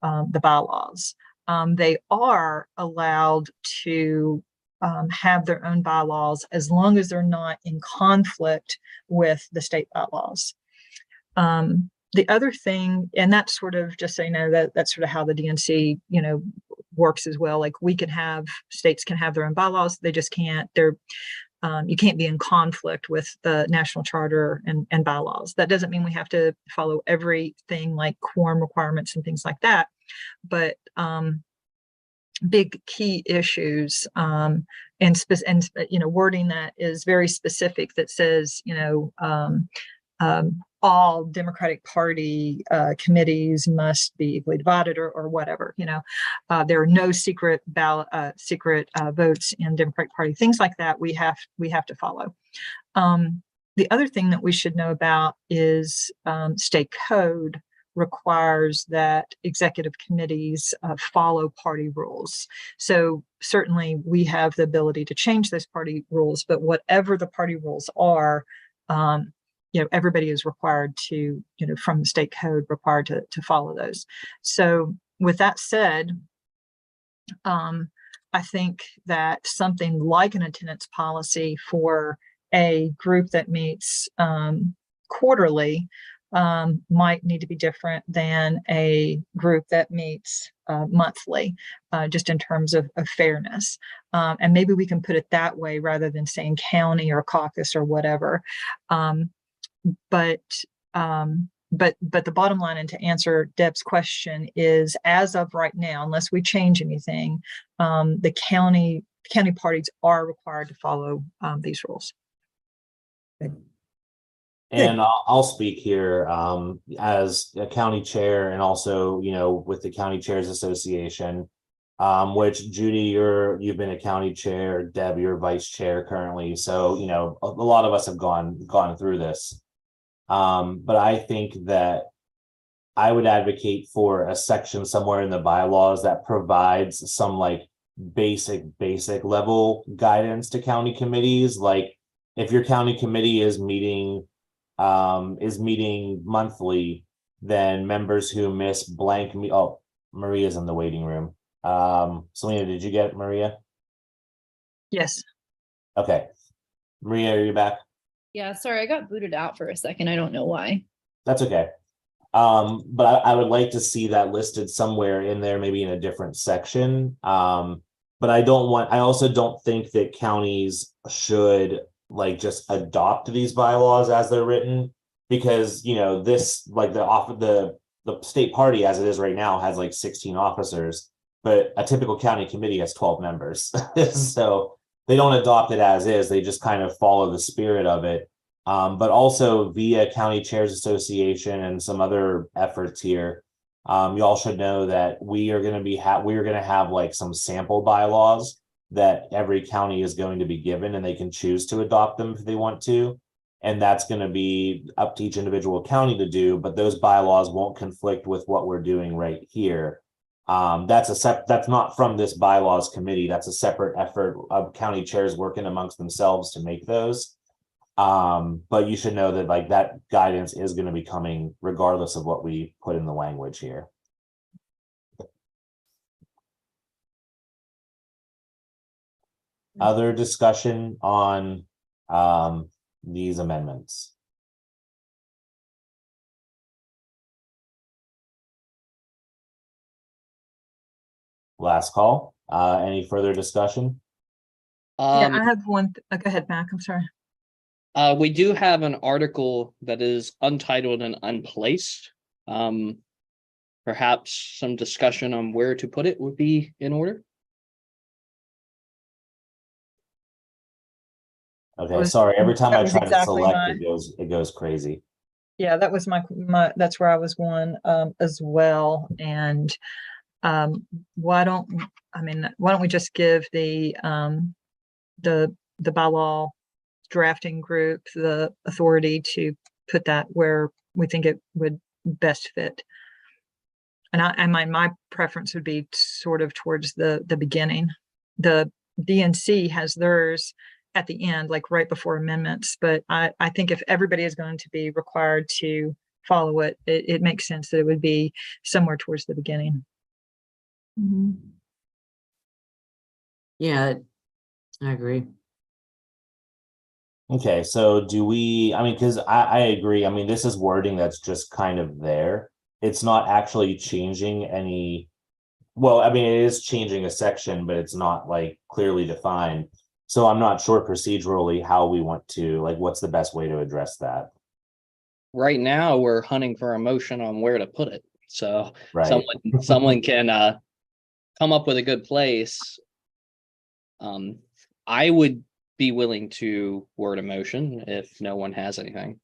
the bylaws. They are allowed to have their own bylaws as long as they're not in conflict with the state bylaws. The other thing, and that's sort of, just so you know, that's sort of how the DNC, works as well. Like states can have their own bylaws. They just can't, you can't be in conflict with the national charter and bylaws. That doesn't mean we have to follow everything like quorum requirements and things like that, but big key issues and wording that is very specific, that says all Democratic Party committees must be equally divided or whatever. There are no secret ballot, votes in Democratic Party. Things like that we have to follow. The other thing that we should know about is state code requires that executive committees follow party rules. So certainly we have the ability to change those party rules, but whatever the party rules are, everybody is required to, from the state code, required to follow those. So with that said, I think that something like an attendance policy for a group that meets quarterly might need to be different than a group that meets monthly, just in terms of fairness. And maybe we can put it that way rather than saying county or caucus or whatever. But the bottom line, and to answer Deb's question, is as of right now, unless we change anything, the county parties are required to follow these rules. And I'll speak here as a county chair, and also, with the County Chairs Association, which Judy, you've been a county chair, Deb, you're vice chair currently. So, a lot of us have gone through this. But I think that I would advocate for a section somewhere in the bylaws that provides some like basic level guidance to county committees. Like if your county committee is meeting monthly, then members who miss blank Maria's in the waiting room. Selena, did you get it, Maria? Yes. Okay. Maria, are you back? Yeah, sorry, I got booted out for a second. I don't know why. That's okay. But I would like to see that listed somewhere in there, maybe in a different section. But I also don't think that counties should like just adopt these bylaws as they're written, because this, like the state party as it is right now has like 16 officers, but a typical county committee has 12 members. So they don't adopt it as is, they just kind of follow the spirit of it. But also via County Chairs Association and some other efforts here, y'all should know that we are going to have like some sample bylaws that every county is going to be given, and they can choose to adopt them if they want to. And that's going to be up to each individual county to do, but those bylaws won't conflict with what we're doing right here. That's not from this bylaws committee. That's a separate effort of county chairs working amongst themselves to make those. But you should know that like that guidance is going to be coming regardless of what we put in the language here. Other discussion on these amendments? Last call. Any further discussion? Yeah, I have one. Go ahead, Mac. I'm sorry. We do have an article that is untitled and unplaced. Perhaps some discussion on where to put it would be in order. Okay, sorry. Every time I try to select, my- it goes crazy. Yeah, that was my that's where I was going as well. And why don't we just give the bylaw drafting group the authority to put that where we think it would best fit? And my preference would be sort of towards the beginning. The DNC has theirs at the end, like right before amendments. But I think if everybody is going to be required to follow it, it makes sense that it would be somewhere towards the beginning. Mhm. Yeah, I agree. Okay, so do we, I mean, because I agree. I mean, this is wording that's just kind of there. It's not actually changing any. Well, I mean, it is changing a section, but it's not like clearly defined. So I'm not sure procedurally how we want to, like, what's the best way to address that? Right now, we're hunting for a motion on where to put it. So Right. someone can come up with a good place. I would be willing to word a motion if no one has anything.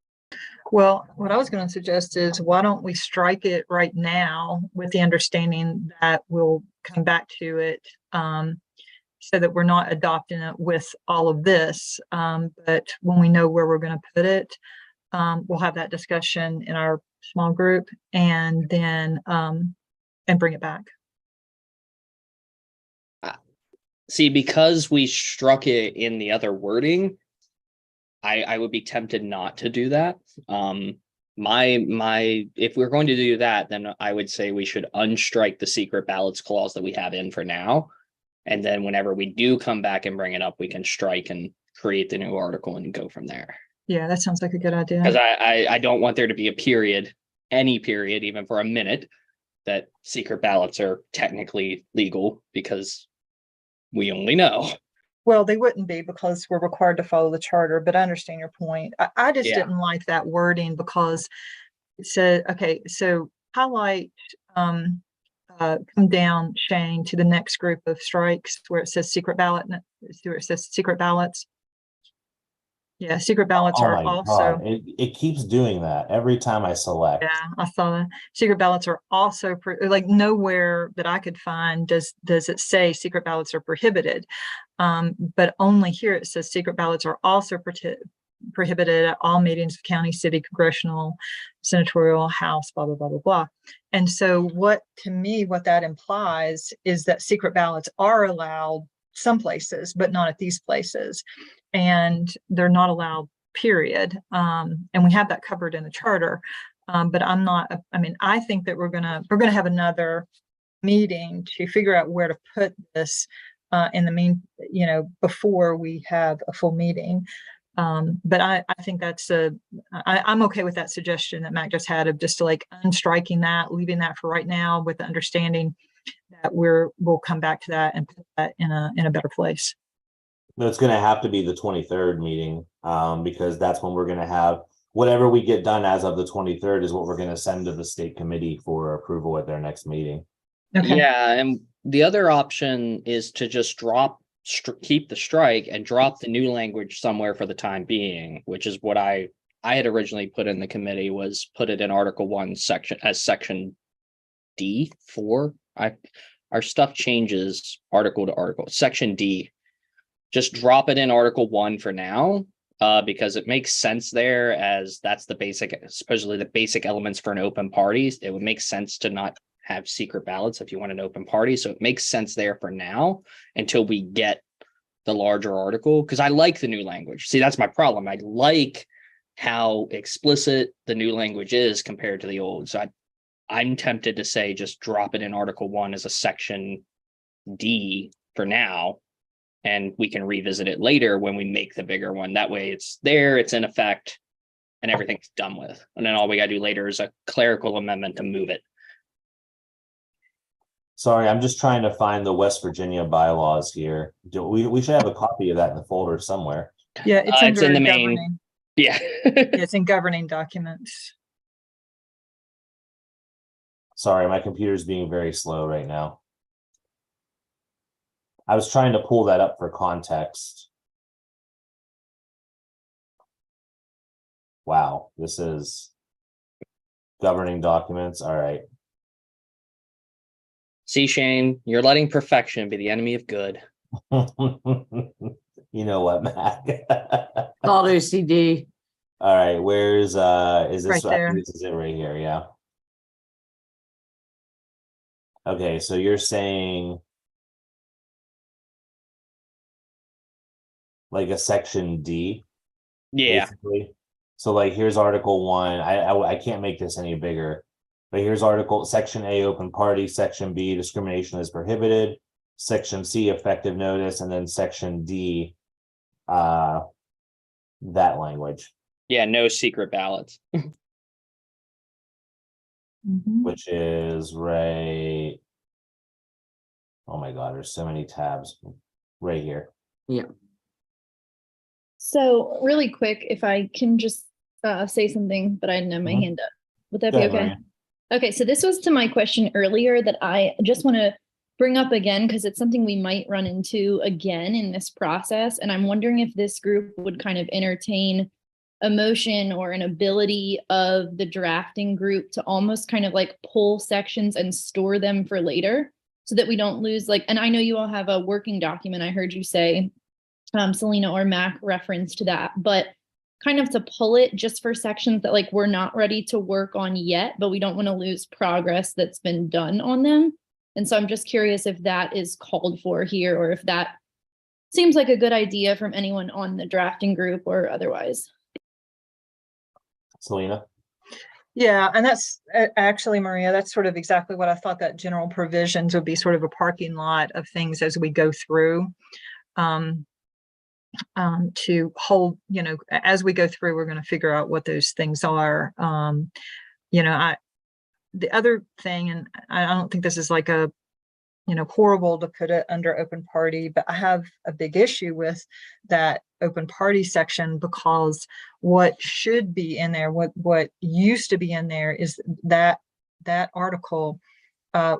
Well, what I was going to suggest is why don't we strike it right now with the understanding that we'll come back to it, so that we're not adopting it with all of this. But when we know where we're going to put it, we'll have that discussion in our small group and then and bring it back. See, because we struck it in the other wording, I would be tempted not to do that. If we're going to do that, then I would say we should unstrike the secret ballots clause that we have in for now. And then whenever we do come back and bring it up, we can strike and create the new article and go from there. Yeah, that sounds like a good idea. Because I don't want there to be a period, any period, even for a minute, that secret ballots are technically legal because we only know. Well, they wouldn't be because we're required to follow the charter, but I understand your point. I just Yeah. didn't like that wording because it said, okay, so highlight, come down, Shane, to the next group of strikes where it says secret ballot, where it says secret ballots. Yeah, secret ballots Oh are my also. God, it keeps doing that every time I select. Yeah, I saw that. Secret ballots are also like nowhere that I could find does it say secret ballots are prohibited. But only here it says secret ballots are also prohibited at all meetings of county, city, congressional, senatorial, house, blah, blah, blah, blah, blah. And so what that implies is that secret ballots are allowed some places, but not at these places. And they're not allowed, period. And we have that covered in the charter. But I think that we're gonna have another meeting to figure out where to put this before we have a full meeting. But I think I'm okay with that suggestion that Mac just had of just like unstriking that, leaving that for right now with the understanding that we'll come back to that and put that in a better place. No, it's gonna have to be the 23rd meeting, because that's when we're gonna have whatever we get done as of the 23rd is what we're gonna send to the state committee for approval at their next meeting. Okay. Yeah, and the other option is to just keep the strike and drop the new language somewhere for the time being, which is what I had originally put in the committee, was put it in Article 1 section D4. Our stuff changes article to article. Section D. Just drop it in Article 1 for now, because it makes sense there, as that's supposedly the basic elements for an open party. It would make sense to not have secret ballots if you want an open party. So it makes sense there for now until we get the larger article, because I like the new language. See, that's my problem. I like how explicit the new language is compared to the old. So I'm tempted to say just drop it in Article 1 as a section D for now, and we can revisit it later when we make the bigger one. That way it's there, it's in effect, and everything's done with. And then all we gotta do later is a clerical amendment to move it. Sorry, I'm just trying to find the West Virginia bylaws here. We should have a copy of that in the folder somewhere. Yeah, it's It's in the governing. main. Yeah. It's in governing documents. Sorry, my computer's being very slow right now. I was trying to pull that up for context. Wow, this is governing documents. All right. See, Shane, you're letting perfection be the enemy of good. You know what, Mac? Called OCD. All right, where's is this Right there. This is it right here, yeah. Okay, so you're saying like a section D, Yeah. basically. So like here's Article 1. I can't make this any bigger, but here's Section A, open party, Section B, discrimination is prohibited, section C, effective notice, and then section D, that language, Yeah, no secret ballots. Mhm. which is right. Oh my God, there's so many tabs right here. So really quick, if I can just say something, but I didn't have my Mhm. hand up. Would that Go be ahead, okay? Maria. Okay, so this was to my question earlier that I just want to bring up again because it's something we might run into again in this process. And I'm wondering if this group would kind of entertain a motion or an ability of the drafting group to almost kind of like pull sections and store them for later so that we don't lose like, and I know you all have a working document. I heard you say, Selena or Mac reference to that, but kind of to pull it just for sections that like we're not ready to work on yet, but we don't want to lose progress that's been done on them. And so I'm just curious if that is called for here or if that seems like a good idea from anyone on the drafting group or otherwise. Selena. Yeah, and that's actually, Maria, that's sort of exactly what I thought, that general provisions would be sort of a parking lot of things as we go through. To hold, as we go through, we're going to figure out what those things are. The other thing, and I don't think this is like a, horrible to put it under open party, but I have a big issue with that open party section because what should be in there, what used to be in there is that article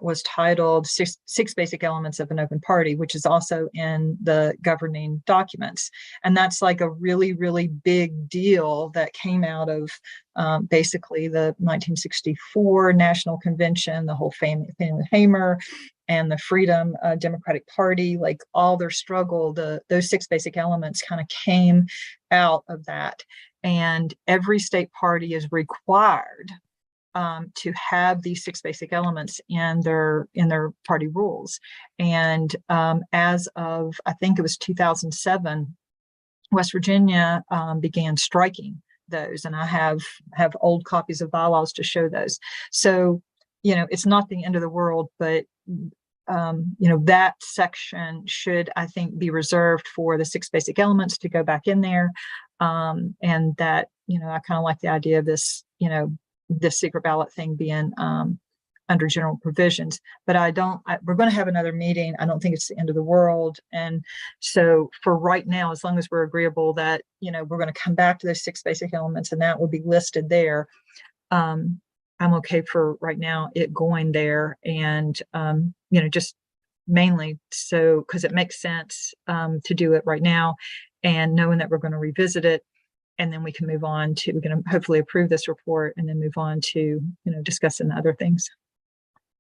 was titled six basic elements of an open party, which is also in the governing documents. And that's like a really, really big deal that came out of basically the 1964 National Convention, the whole family Hamer and the Freedom Democratic Party, like all their struggle, those six basic elements kind of came out of that. And every state party is required to have these six basic elements in their party rules. And as of, I think it was 2007, West Virginia began striking those, and I have old copies of bylaws to show those. So, it's not the end of the world, but that section should, I think, be reserved for the six basic elements to go back in there. And that, I kind of like the idea of this, the secret ballot thing being under general provisions, but we're going to have another meeting. I don't think it's the end of the world. And so for right now, as long as we're agreeable that, we're going to come back to those six basic elements and that will be listed there. I'm okay for right now, it going there and, just mainly so, because it makes sense to do it right now and knowing that we're going to revisit it. And then we can move on to, we're going to hopefully approve this report and then move on to, discussing other things.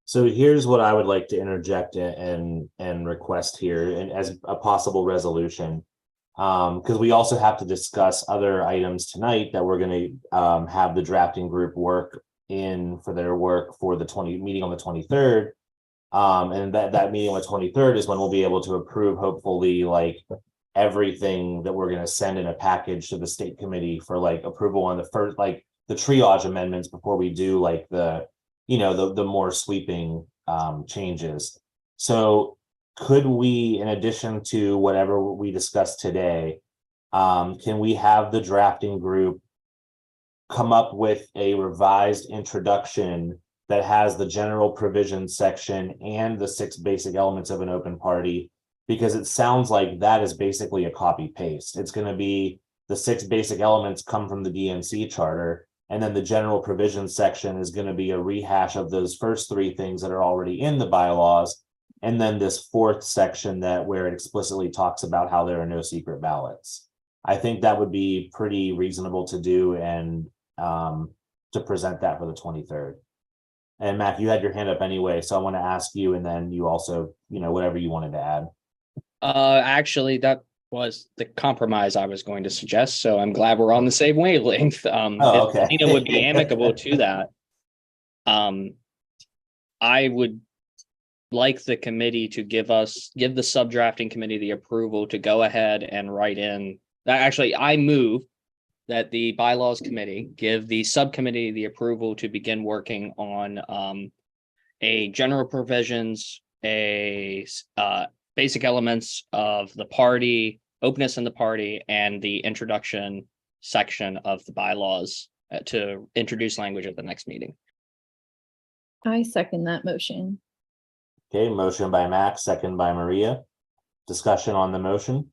So here's what I would like to interject and request here, and as a possible resolution, because we also have to discuss other items tonight that we're going to have the drafting group work in for their work for the meeting on the 23rd. And that meeting on the 23rd is when we'll be able to approve, hopefully, like everything that we're going to send in a package to the state committee for like approval on the first, like the triage amendments before we do like the more sweeping changes. So could we, in addition to whatever we discussed today, can we have the drafting group come up with a revised introduction that has the general provisions section and the six basic elements of an open party? Because it sounds like that is basically a copy paste. It's going to be the six basic elements come from the DNC charter, and then the general provisions section is going to be a rehash of those first three things that are already in the bylaws. And then this fourth section where it explicitly talks about how there are no secret ballots. I think that would be pretty reasonable to do and to present that for the 23rd. And Mac, you had your hand up anyway, so I want to ask you, and then you also, whatever you wanted to add. Actually, that was the compromise I was going to suggest, so I'm glad we're on the same wavelength. Oh, okay. If Selena would be amicable to that. I would like the committee to give the sub-drafting committee the approval to go ahead and write in. Actually, I move that the bylaws committee give the subcommittee the approval to begin working on a general provisions, basic elements of the party, openness in the party, and the introduction section of the bylaws to introduce language at the next meeting. I second that motion. Okay, motion by Max, second by Maria. Discussion on the motion.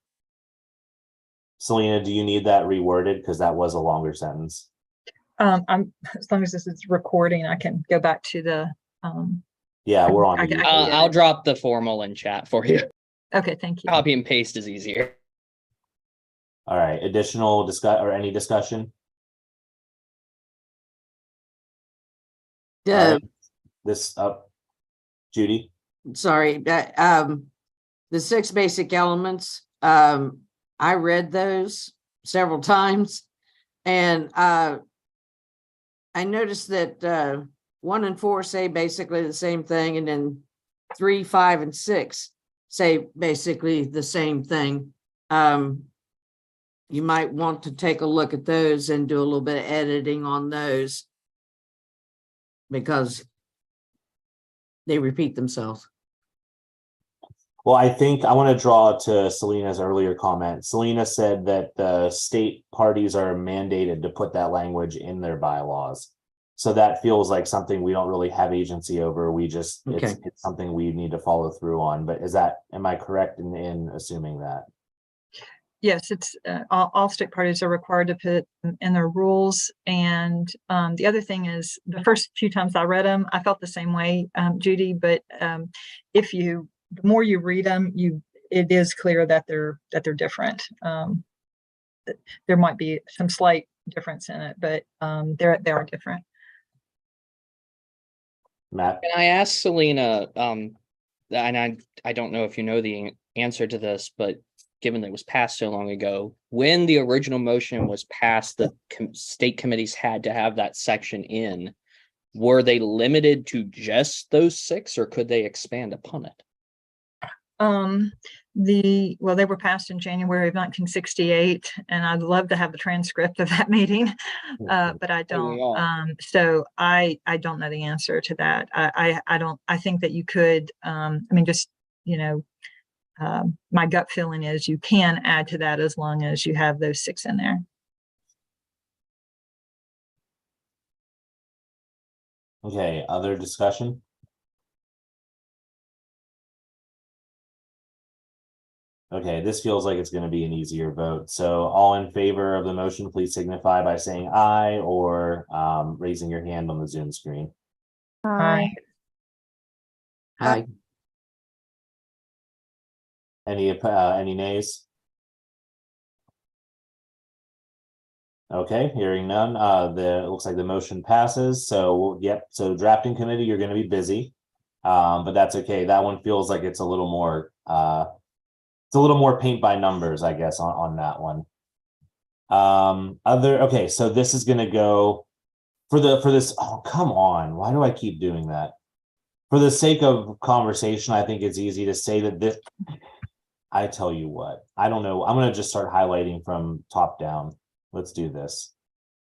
Selena, do you need that reworded? Because that was a longer sentence. As long as this is recording, I can go back to the, Yeah, we're on. I you. can- I'll drop the formal in chat for you. okay, thank you. Copy and paste is easier. All right, additional any discussion? All right, this up, Judy. Sorry, that, the 6 basic elements, I read those several times. And, I noticed that, 1 and 4 say basically the same thing, and then 3, 5, and 6 say basically the same thing. You might want to take a look at those and do a little bit of editing on those, because they repeat themselves. Well, I think I want to draw to Selena's earlier comment. Selena said that the state parties are mandated to put that language in their bylaws. So that feels like something we don't really have agency over. We just, Okay. it's something we need to follow through on. But am I correct in assuming that? Yes, it's all state parties are required to put in their rules. And the other thing is, the first few times I read them, I felt the same way, Judy. But the more you read them, it is clear that they're different. There might be some slight difference in it, but they are different. Matt? Can I ask Selena, and I don't know if you know the answer to this, but given that it was passed so long ago, when the original motion was passed, the state committees had to have that section in. Were they limited to just those 6, or could they expand upon it? They were passed in January of 1968, and I'd love to have the transcript of that meeting, but I don't. So I don't know the answer to that. I think that you could, my gut feeling is you can add to that as long as you have those 6 in there. Okay, other discussion? Okay, this feels like it's going to be an easier vote. So all in favor of the motion, please signify by saying aye or raising your hand on the Zoom screen. Aye. Hi. Any nays? Okay, hearing none, it looks like the motion passes. So, yep, so drafting committee, you're gonna be busy. But that's okay. That one feels like it's a little more paint by numbers, I guess, on that one. Okay, so this is gonna go for this. Oh, come on. Why do I keep doing that? For the sake of conversation, I think it's easy to say that this, I tell you what, I don't know. I'm gonna just start highlighting from top down. Let's do this.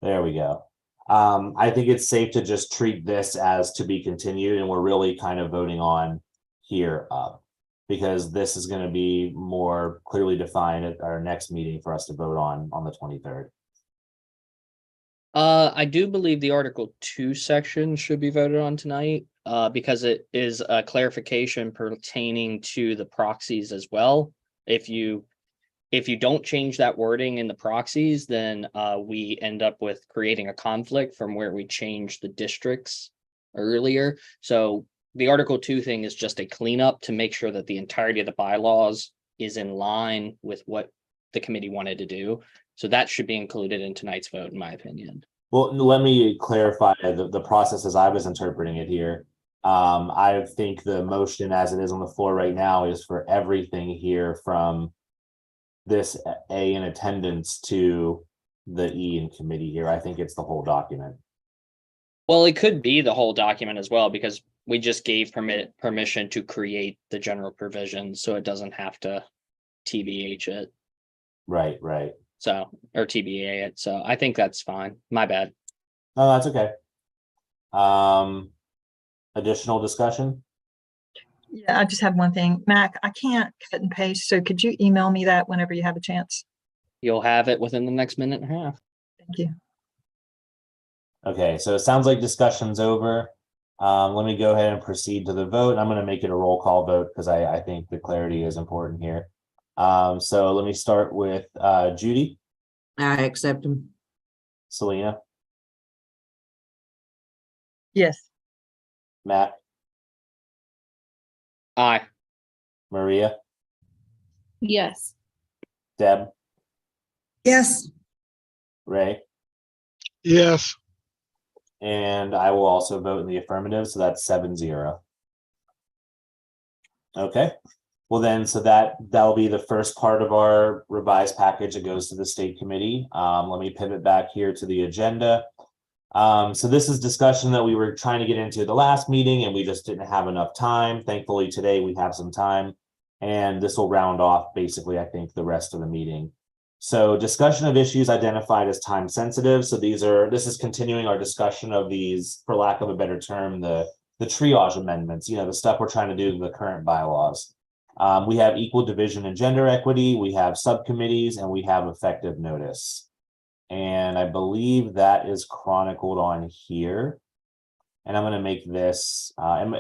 There we go. I think it's safe to just treat this as to be continued, and we're really kind of voting on here up, because this is going to be more clearly defined at our next meeting for us to vote on the 23rd. I do believe the Article 2 section should be voted on tonight, because it is a clarification pertaining to the proxies as well. If you don't change that wording in the proxies, then we end up with creating a conflict from where we changed the districts earlier. So the Article 2 thing is just a cleanup to make sure that the entirety of the bylaws is in line with what the committee wanted to do. So that should be included in tonight's vote, in my opinion. Well, let me clarify the process as I was interpreting it here. I think the motion as it is on the floor right now is for everything here from this A in attendance to the E in committee here. I think it's the whole document. Well, it could be the whole document as well, because we just gave permission to create the general provisions, so it doesn't have to TBH it. Right. So, or TBA it. So I think that's fine. My bad. No, that's okay. Additional discussion? Yeah, I just have one thing. Mac, I can't cut and paste, so could you email me that whenever you have a chance? You'll have it within the next minute and a half. Thank you. Okay, so it sounds like discussion's over. Let me go ahead and proceed to the vote. And I'm going to make it a roll call vote because I think the clarity is important here. So let me start with Judy, I accept them. Selena, Yes. Matt, Aye. Maria, Yes. Deb, Yes, Ray, Yes. and I will also vote in the affirmative. So that's 7-0. Okay. Well, then, so that'll be the first part of our revised package that goes to the state committee. Let me pivot back here to the agenda. So this is discussion that we were trying to get into the last meeting and we just didn't have enough time. Thankfully, today we have some time and this will round off basically, I think, the rest of the meeting. So discussion of issues identified as time sensitive. So this is continuing our discussion of these, for lack of a better term, the triage amendments, the stuff we're trying to do to the current bylaws. We have equal division and gender equity, we have subcommittees, and we have effective notice. And I believe that is chronicled on here. And I'm going to make this,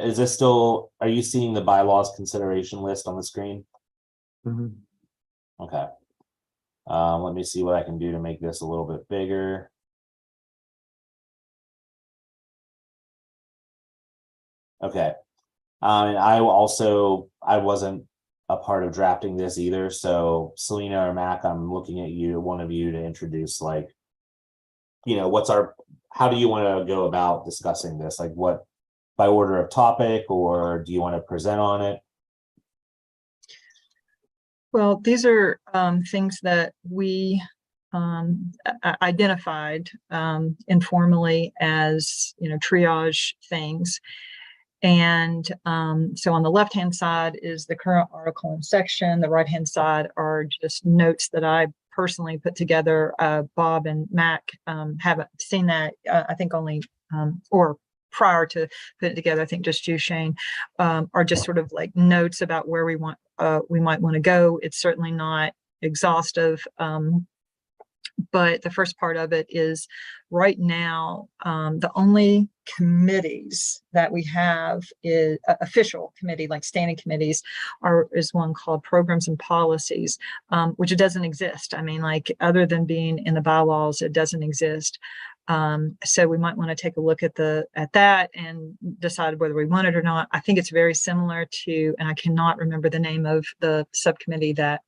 is this still, are you seeing the bylaws consideration list on the screen? Mhm. Okay. Let me see what I can do to make this a little bit bigger. Okay. And I wasn't a part of drafting this either. So Selena or Mac, I'm looking at you, one of you, to introduce how do you want to go about discussing this? Like what, by order of topic, or do you want to present on it? Well, these are things that we identified informally as, triage things. And so on the left-hand side is the current article and section. The right-hand side are just notes that I personally put together. Bob and Mac haven't seen that, I think only, or prior to put it together, I think just you, Shane, are just sort of like notes about where we might want to go. It's certainly not exhaustive. But the first part of it is right now, the only committees that we have is official committee, like standing committees, is one called Programs and Policies, which it doesn't exist. I mean, like other than being in the bylaws, it doesn't exist. So we might want to take a look at that and decide whether we want it or not. I think it's very similar to, and I cannot remember the name of the subcommittee that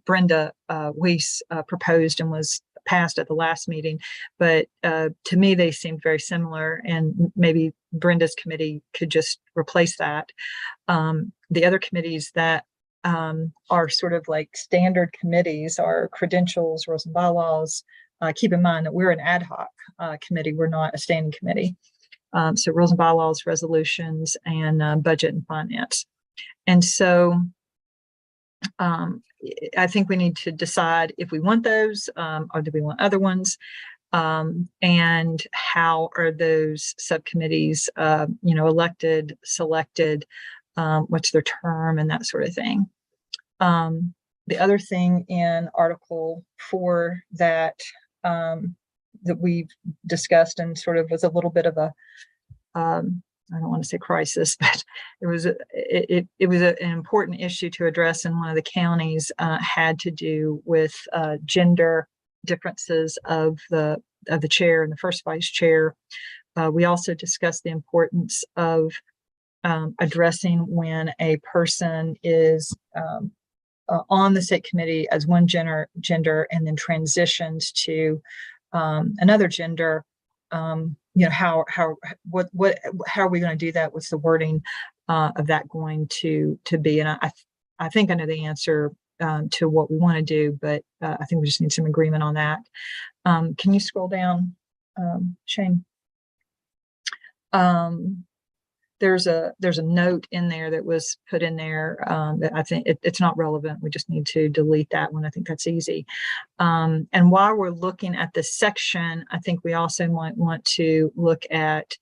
Brenda Weiss proposed and was passed at the last meeting, but to me they seemed very similar, and maybe Brenda's committee could just replace that. The other committees that are sort of like standard committees are credentials, rules and bylaws. Keep in mind that we're an ad hoc committee, we're not a standing committee. So rules and bylaws, resolutions, and budget and finance. And so I think we need to decide if we want those or do we want other ones, and how are those subcommittees, elected, selected, what's their term and that sort of thing. The other thing in Article 4 that we've discussed and sort of was a little bit of a I don't want to say crisis, but it was an important issue to address in one of the counties, had to do with gender differences of the chair and the first vice chair. We also discussed the importance of addressing when a person is on the state committee as one gender and then transitions to another gender. How are we going to do that? What's the wording of that going to be? And I think I know the answer to what we want to do, but I think we just need some agreement on that. Can you scroll down, Shane? There's a note in there that was put in there that I think it's not relevant. We just need to delete that one. I think that's easy. And while we're looking at this section, I think we also might want to look at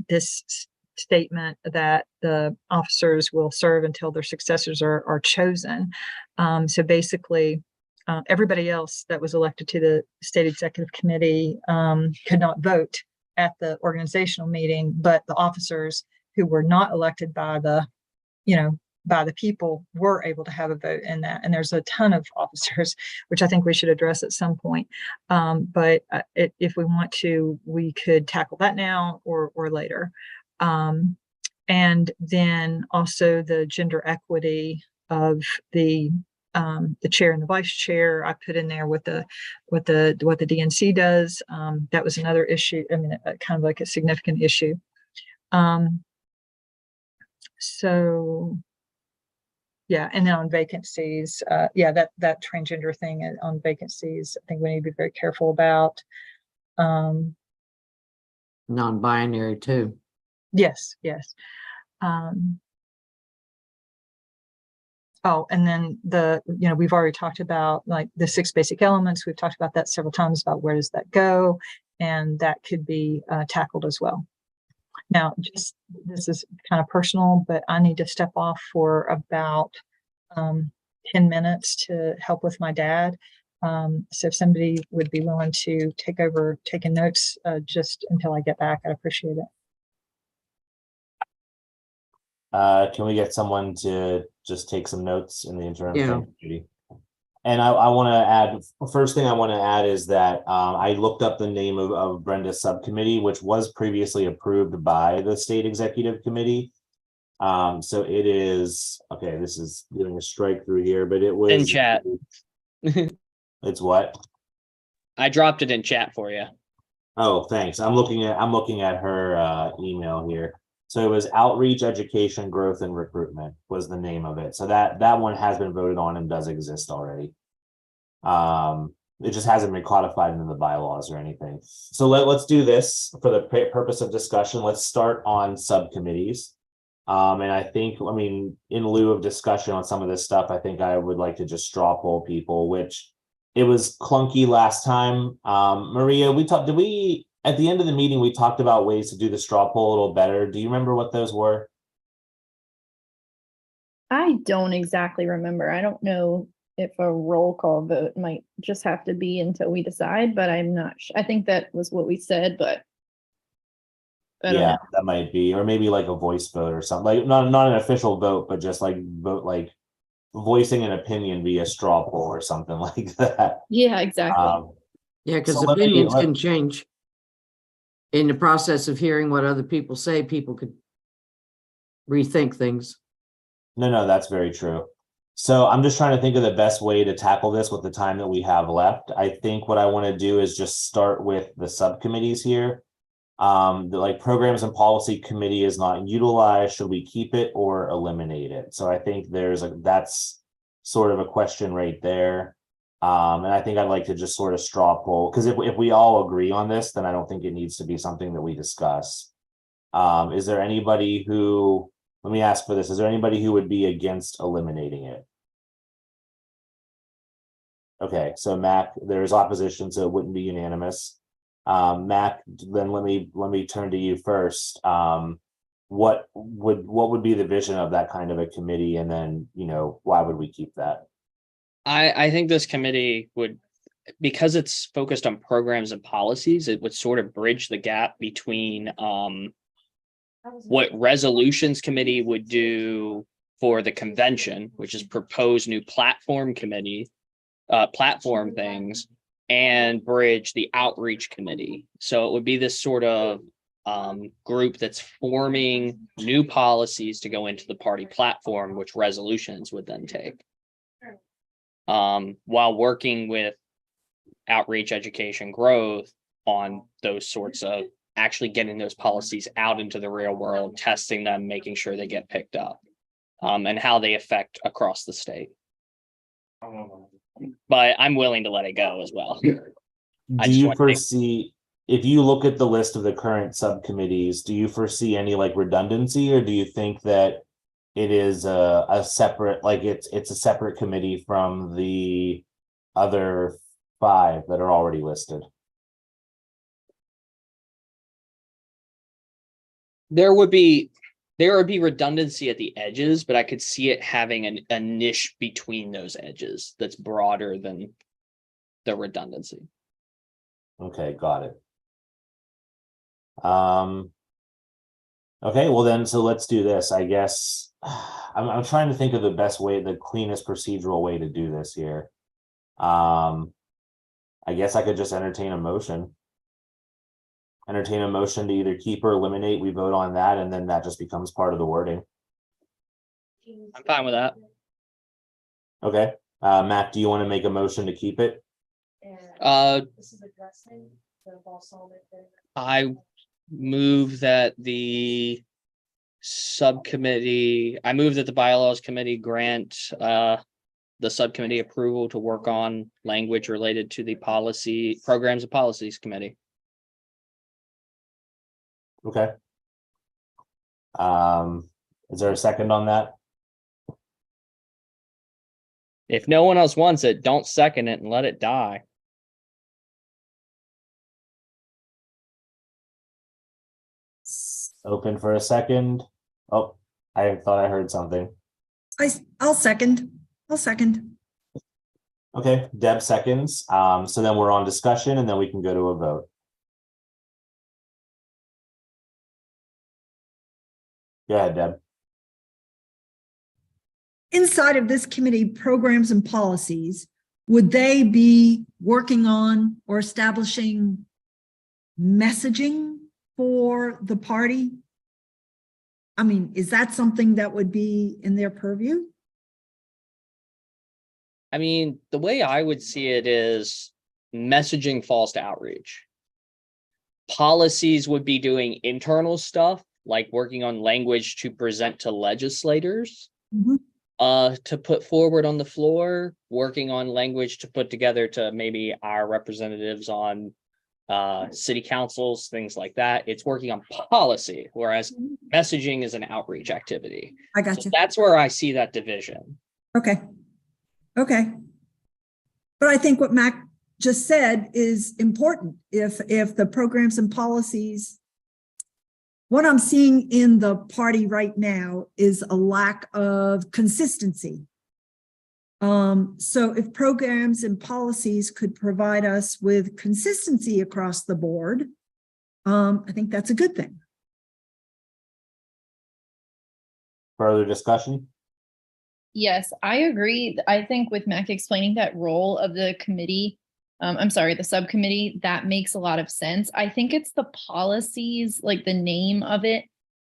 this statement that the officers will serve until their successors are chosen. So basically, everybody else that was elected to the state executive committee could not vote at the organizational meeting, but the officers who were not elected by the, by the people were able to have a vote in that. And there's a ton of officers, which I think we should address at some point. But if we want to, we could tackle that now or later. And then also the gender equity of the chair and the vice chair. I put in there what the DNC does. That was another issue. I mean, kind of like a significant issue. So yeah, and then on vacancies, yeah, that transgender thing on vacancies, I think we need to be very careful about. Non-binary too. Yes. Oh, and then we've already talked about like the 6 basic elements. We've talked about that several times about where does that go, and that could be tackled as well. Now, this is kind of personal, but I need to step off for about 10 minutes to help with my dad. So if somebody would be willing to take over taking notes just until I get back, I'd appreciate it. Can we get someone to just take some notes in the interim? Yeah. Thank you, Judy. And I want to add, first thing I want to add is that I looked up the name of Brenda's subcommittee, which was previously approved by the state executive committee. So it is, okay, this is doing a strike through here, but it was In chat. It's what? I dropped it in chat for you. Oh, thanks. I'm looking at her email here. So it was Outreach, Education, Growth, and Recruitment was the name of it. So that one has been voted on and does exist already. It just hasn't been codified into the bylaws or anything. So let's do this for the purpose of discussion. Let's start on subcommittees. And I think, I mean, in lieu of discussion on some of this stuff, I think I would like to just straw poll people, which it was clunky last time. Maria, at the end of the meeting, we talked about ways to do the straw poll a little better. Do you remember what those were? I don't exactly remember. I don't know if a roll call vote might just have to be until we decide, but I'm not sure. I think that was what we said, but I don't know. That might be, or maybe like a voice vote or something, like not an official vote, but just like vote, like voicing an opinion via straw poll or something like that. Yeah, exactly. Yeah, because So opinions can change. In the process of hearing what other people say, people could rethink things. No, that's very true. So I'm just trying to think of the best way to tackle this with the time that we have left. I think what I want to do is just start with the subcommittees here. The programs and policy committee is not utilized. Should we keep it or eliminate it? So I think that's sort of a question right there. And I think I'd like to just sort of straw poll, because if we all agree on this, then I don't think it needs to be something that we discuss. Is there anybody who, let me ask for this, is there anybody who would be against eliminating it? Okay, so Mac, there's opposition, so it wouldn't be unanimous. Mac, then let me turn to you first. What would be the vision of that kind of a committee, and then why would we keep that? I think this committee would, because it's focused on programs and policies, it would sort of bridge the gap between what resolutions committee would do for the convention, which is propose new platform things, and bridge the outreach committee. So it would be this sort of group that's forming new policies to go into the party platform, which resolutions would then take. While working with outreach, education, growth on those sorts of actually getting those policies out into the real world, testing them, making sure they get picked up, and how they affect across the state. But I'm willing to let it go as well. Do you foresee, if you look at the list of the current subcommittees, do you foresee any redundancy, or do you think that it is a separate, it's a separate committee from the other 5 that are already listed? There would be redundancy at the edges, but I could see it having a niche between those edges that's broader than the redundancy. Okay, got it. Okay, well then, so let's do this. I guess I'm trying to think of the best way, the cleanest procedural way to do this here. I guess I could just entertain a motion. Entertain a motion to either keep or eliminate. We vote on that, and then that just becomes part of the wording. I'm fine with that. Okay, Matt, do you want to make a motion to keep it? I move that the subcommittee, I move that the bylaws committee grant the subcommittee approval to work on language related to the policy programs and policies committee. Okay. Is there a second on that? If no one else wants it, don't second it and let it die. Open for a second. Oh, I thought I heard something. I'll second. I'll second. Okay, Deb seconds. So then we're on discussion and then we can go to a vote. Go ahead, Deb. Inside of this committee, programs and policies, would they be working on or establishing messaging for the party? I mean, is that something that would be in their purview? I mean, the way I would see it is messaging falls to outreach. Policies would be doing internal stuff, like working on language to present to legislators, to put forward on the floor, working on language to put together to maybe our representatives on city councils, things like that. It's working on policy, whereas messaging is an outreach activity. I got So you. that's where I see that division. Okay. Okay. But I think what Mac just said is important. If the programs and policies, what I'm seeing in the party right now is a lack of consistency. So if programs and policies could provide us with consistency across the board, I think that's a good thing. Further discussion? Yes, I agree. I think with Mac explaining that role of the committee, the subcommittee, that makes a lot of sense. I think it's the policies, like the name of it,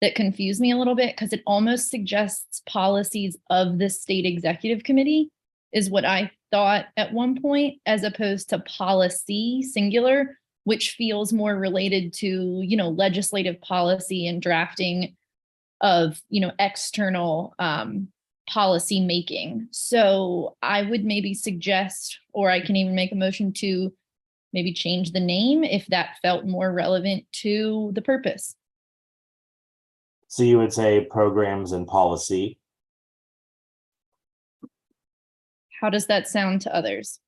that confused me a little bit because it almost suggests policies of the state executive committee is what I thought at one point, as opposed to policy singular, which feels more related to, legislative policy and drafting of, external policy making. So I would maybe suggest, or I can even make a motion to maybe change the name if that felt more relevant to the purpose. So you would say programs and policy. How does that sound to others?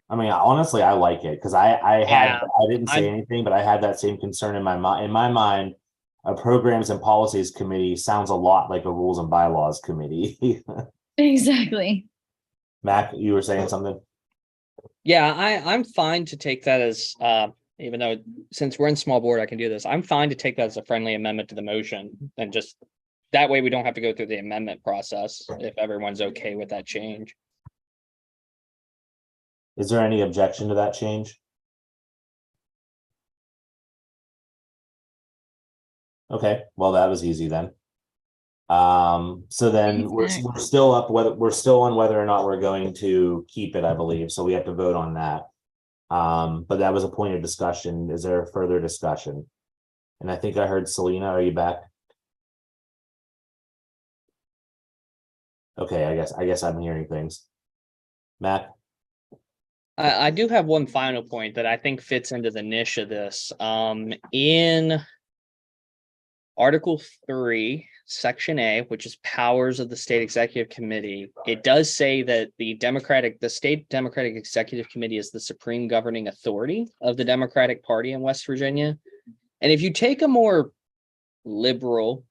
I mean, honestly, I like it because I didn't say I'm- anything, but I had that same concern in my mind. In my mind, a programs and policies committee sounds a lot like a rules and bylaws committee. Exactly. Mac, you were saying something? Yeah, I'm fine to take that as, even though since we're in small board, I can do this. I'm fine to take that as a friendly amendment to the motion and just that way we don't have to go through the amendment process if everyone's okay with that change. Is there any objection to that change? Okay, well, that was easy then. So then we're still up we're still on whether or not we're going to keep it, I believe. So we have to vote on that. But that was a point of discussion. Is there further discussion? And I think I heard Selena. Are you back? Okay, I guess I'm hearing things. Matt? I do have one final point that I think fits into the niche of this. In Article 3, Section A, which is powers of the state executive committee, it does say that the state Democratic Executive Committee is the supreme governing authority of the Democratic Party in West Virginia. And if you take a more liberal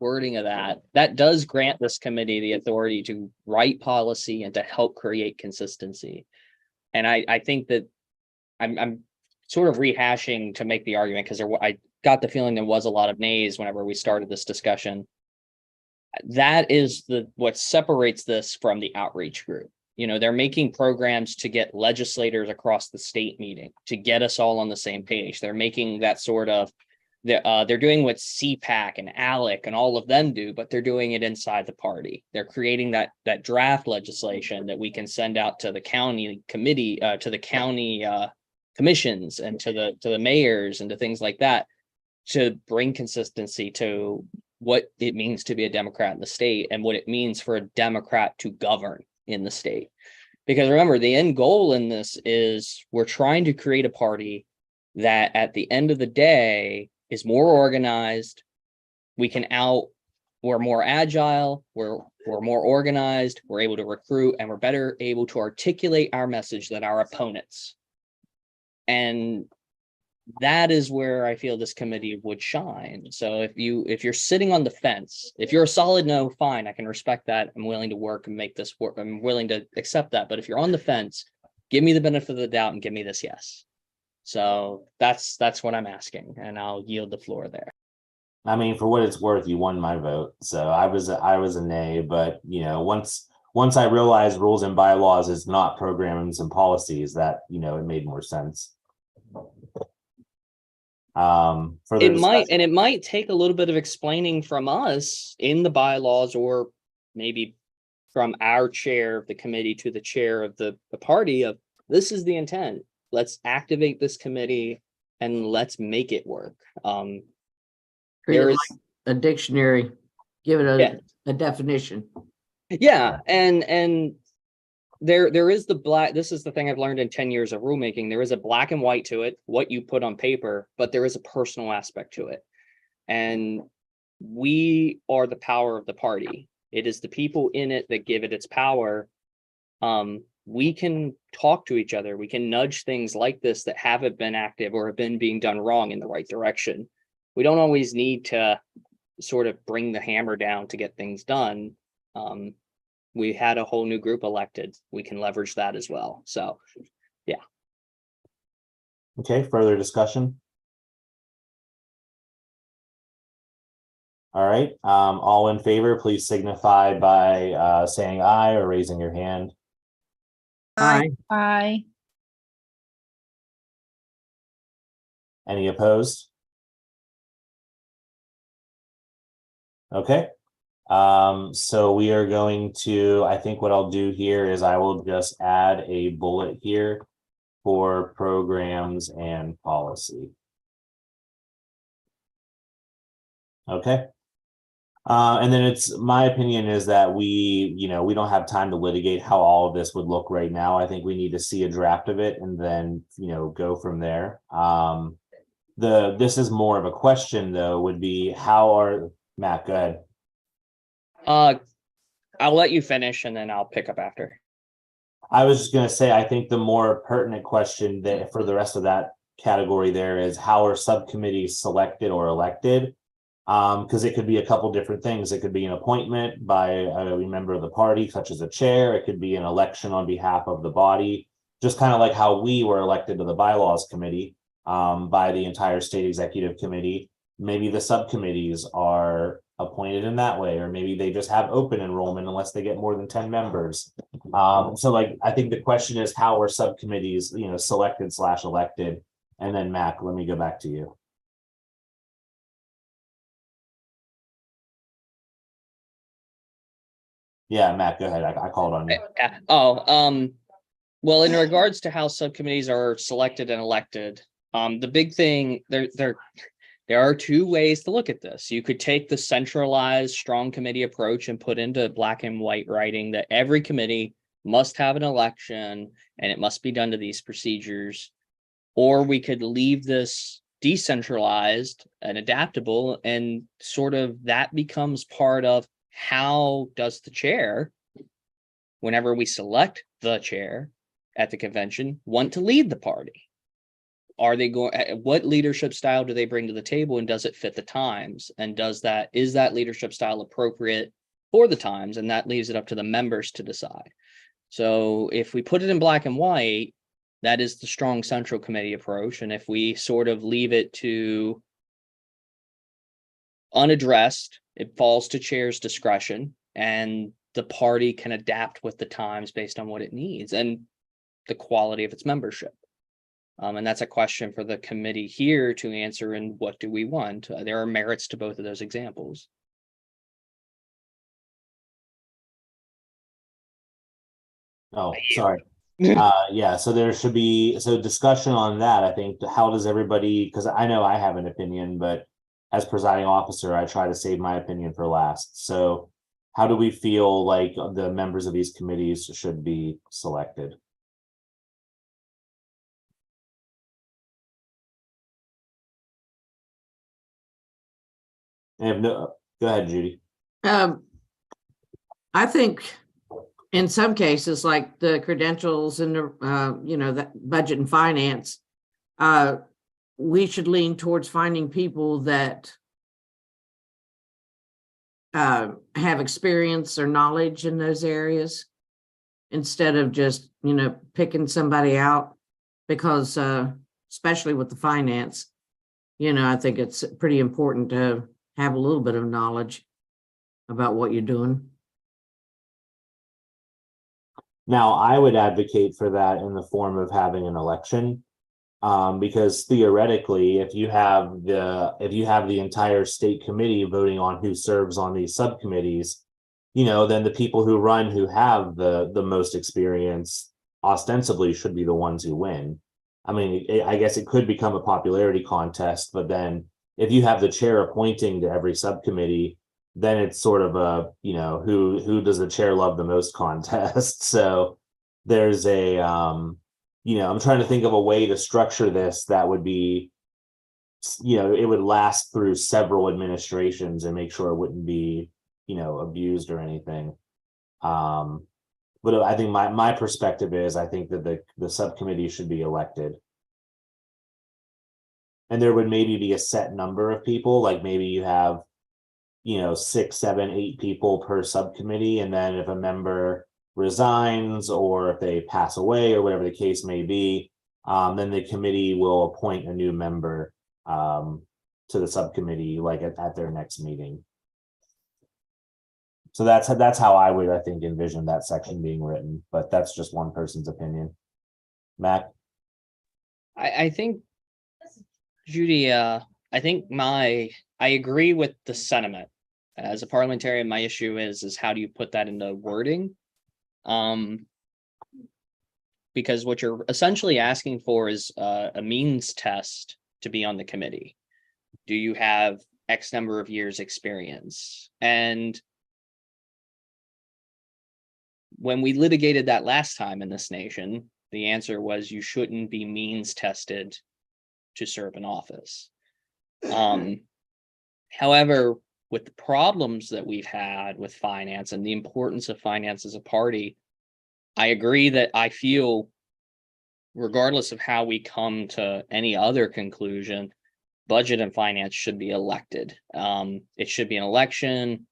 wording of that, that does grant this committee the authority to write policy and to help create consistency. And I think that I'm sort of rehashing to make the argument because I got the feeling there was a lot of nays whenever we started this discussion. That is what separates this from the outreach group. You know, they're making programs to get legislators across the state meeting, to get us all on the same page. They're making that sort of, they're doing what CPAC and ALEC and all of them do, but they're doing it inside the party. They're creating that draft legislation that we can send out to the county committee, to the county commissions and to the mayors and to things like that, to bring consistency to what it means to be a Democrat in the state and what it means for a Democrat to govern in the state. Because remember, the end goal in this is we're trying to create a party that at the end of the day is more organized. We're more agile, we're more organized, we're able to recruit, and we're better able to articulate our message than our opponents. And that is where I feel this committee would shine. So if you're sitting on the fence, if you're a solid no, fine, I can respect that. I'm willing to work and make this work. I'm willing to accept that. But if you're on the fence, give me the benefit of the doubt and give me this yes. So that's what I'm asking, and I'll yield the floor there. I mean, for what it's worth, you won my vote. So I was a nay, but you know, once I realized rules and bylaws is not programs and policies, that, you know, it made more sense. It might take a little bit of explaining from us in the bylaws, or maybe from our chair of the committee to the chair of the party, of this is the intent. Let's activate this committee and let's make it work. Treat There it is like a dictionary, give it a definition. Yeah, and there is this is the thing I've learned in 10 years of rulemaking. There is a black and white to it, what you put on paper, but there is a personal aspect to it. And we are the power of the party. It is the people in it that give it its power. We can talk to each other. We can nudge things like this that haven't been active or have been being done wrong in the right direction. We don't always need to sort of bring the hammer down to get things done. We had a whole new group elected. We can leverage that as well. So, yeah. Okay, further discussion? All right, all in favor, please signify by saying aye or raising your hand. Aye. Aye. Any opposed? Okay. So we are going to, I think what I'll do here is I will just add a bullet here for programs and policy. Okay. And then it's my opinion is that we don't have time to litigate how all of this would look right now. I think we need to see a draft of it and then, go from there. This is more of a question though, would be Matt, go ahead. I'll let you finish and then I'll pick up after. I was just going to say, I think the more pertinent question that for the rest of that category there is how are subcommittees selected or elected? Because it could be a couple different things. It could be an appointment by a member of the party, such as a chair. It could be an election on behalf of the body, just kind of like how we were elected to the bylaws committee by the entire state executive committee. Maybe the subcommittees are appointed in that way, or maybe they just have open enrollment unless they get more than 10 members. So I think the question is how are subcommittees, selected / elected? And then Mac, let me go back to you. Yeah, Matt, go ahead. I called on you. Well, in regards to how subcommittees are selected and elected, the big thing there are two ways to look at this. You could take the centralized strong committee approach and put into black and white writing that every committee must have an election and it must be done to these procedures. Or we could leave this decentralized and adaptable, and sort of that becomes part of how does the chair, whenever we select the chair at the convention, want to lead the party? are they going, what leadership style do they bring to the table, and does it fit the times? And is that leadership style appropriate for the times? And that leaves it up to the members to decide. So if we put it in black and white, that is the strong central committee approach. And if we sort of leave it to unaddressed, it falls to chair's discretion, and the party can adapt with the times based on what it needs and the quality of its membership. And that's a question for the committee here to answer. And what do we want? There are merits to both of those examples. Oh, sorry. Yeah, so there should be, discussion on that. I think, how does everybody, because I know I have an opinion, but as presiding officer, I try to save my opinion for last. So how do we feel like the members of these committees should be selected? Go ahead, Judy. I think in some cases, like the credentials and the budget and finance, we should lean towards finding people that have experience or knowledge in those areas instead of just, picking somebody out, because especially with the finance, I think it's pretty important to have a little bit of knowledge about what you're doing. Now, I would advocate for that in the form of having an election, because theoretically, if you have the entire state committee voting on who serves on these subcommittees, then the people who have the most experience ostensibly should be the ones who win. I mean, I guess it could become a popularity contest, but then if you have the chair appointing to every subcommittee, then it's sort of a, who does the chair love the most contest. So there's I'm trying to think of a way to structure this that would be, it would last through several administrations and make sure it wouldn't be, abused or anything. But I think my perspective is, I think that the subcommittee should be elected. And there would maybe be a set number of people, like maybe you have, 6, 7, 8 people per subcommittee. And then if a member resigns or if they pass away or whatever the case may be, then the committee will appoint a new member to the subcommittee, like at their next meeting. So that's how I would, I think, envision that section being written, but that's just one person's opinion. Mac? I think, Judy, I think I agree with the sentiment. As a parliamentarian, my issue is how do you put that into wording? Because what you're essentially asking for is a means test to be on the committee. Do you have X number of years experience? And when we litigated that last time in this nation, the answer was you shouldn't be means tested to serve in office. However, with the problems that we've had with finance and the importance of finance as a party, I agree that I feel, regardless of how we come to any other conclusion, budget and finance should be elected. It should be an election.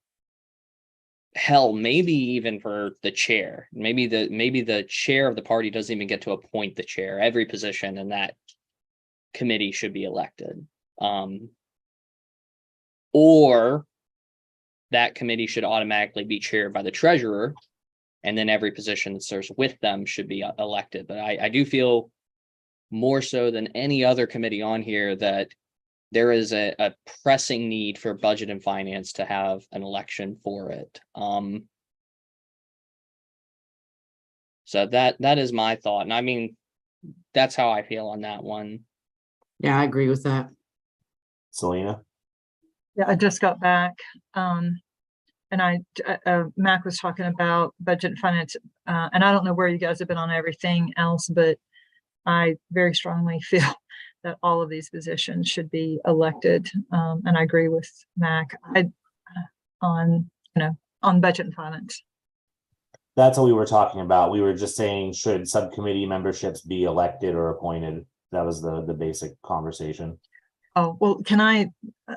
Hell, maybe even for the chair. Maybe the chair of the party doesn't even get to appoint the chair. Every position in that committee should be elected. Or that committee should automatically be chaired by the treasurer, and then every position that serves with them should be elected. But I do feel more so than any other committee on here that there is a pressing need for budget and finance to have an election for it. So that is my thought. And I mean, that's how I feel on that one. Yeah, I agree with that. Selena? Yeah, I just got back. And Mac was talking about budget and finance, and I don't know where you guys have been on everything else, but I very strongly feel that all of these positions should be elected. And I agree with Mac on budget and finance. That's what we were talking about. We were just saying, should subcommittee memberships be elected or appointed? That was the basic conversation. Oh, well,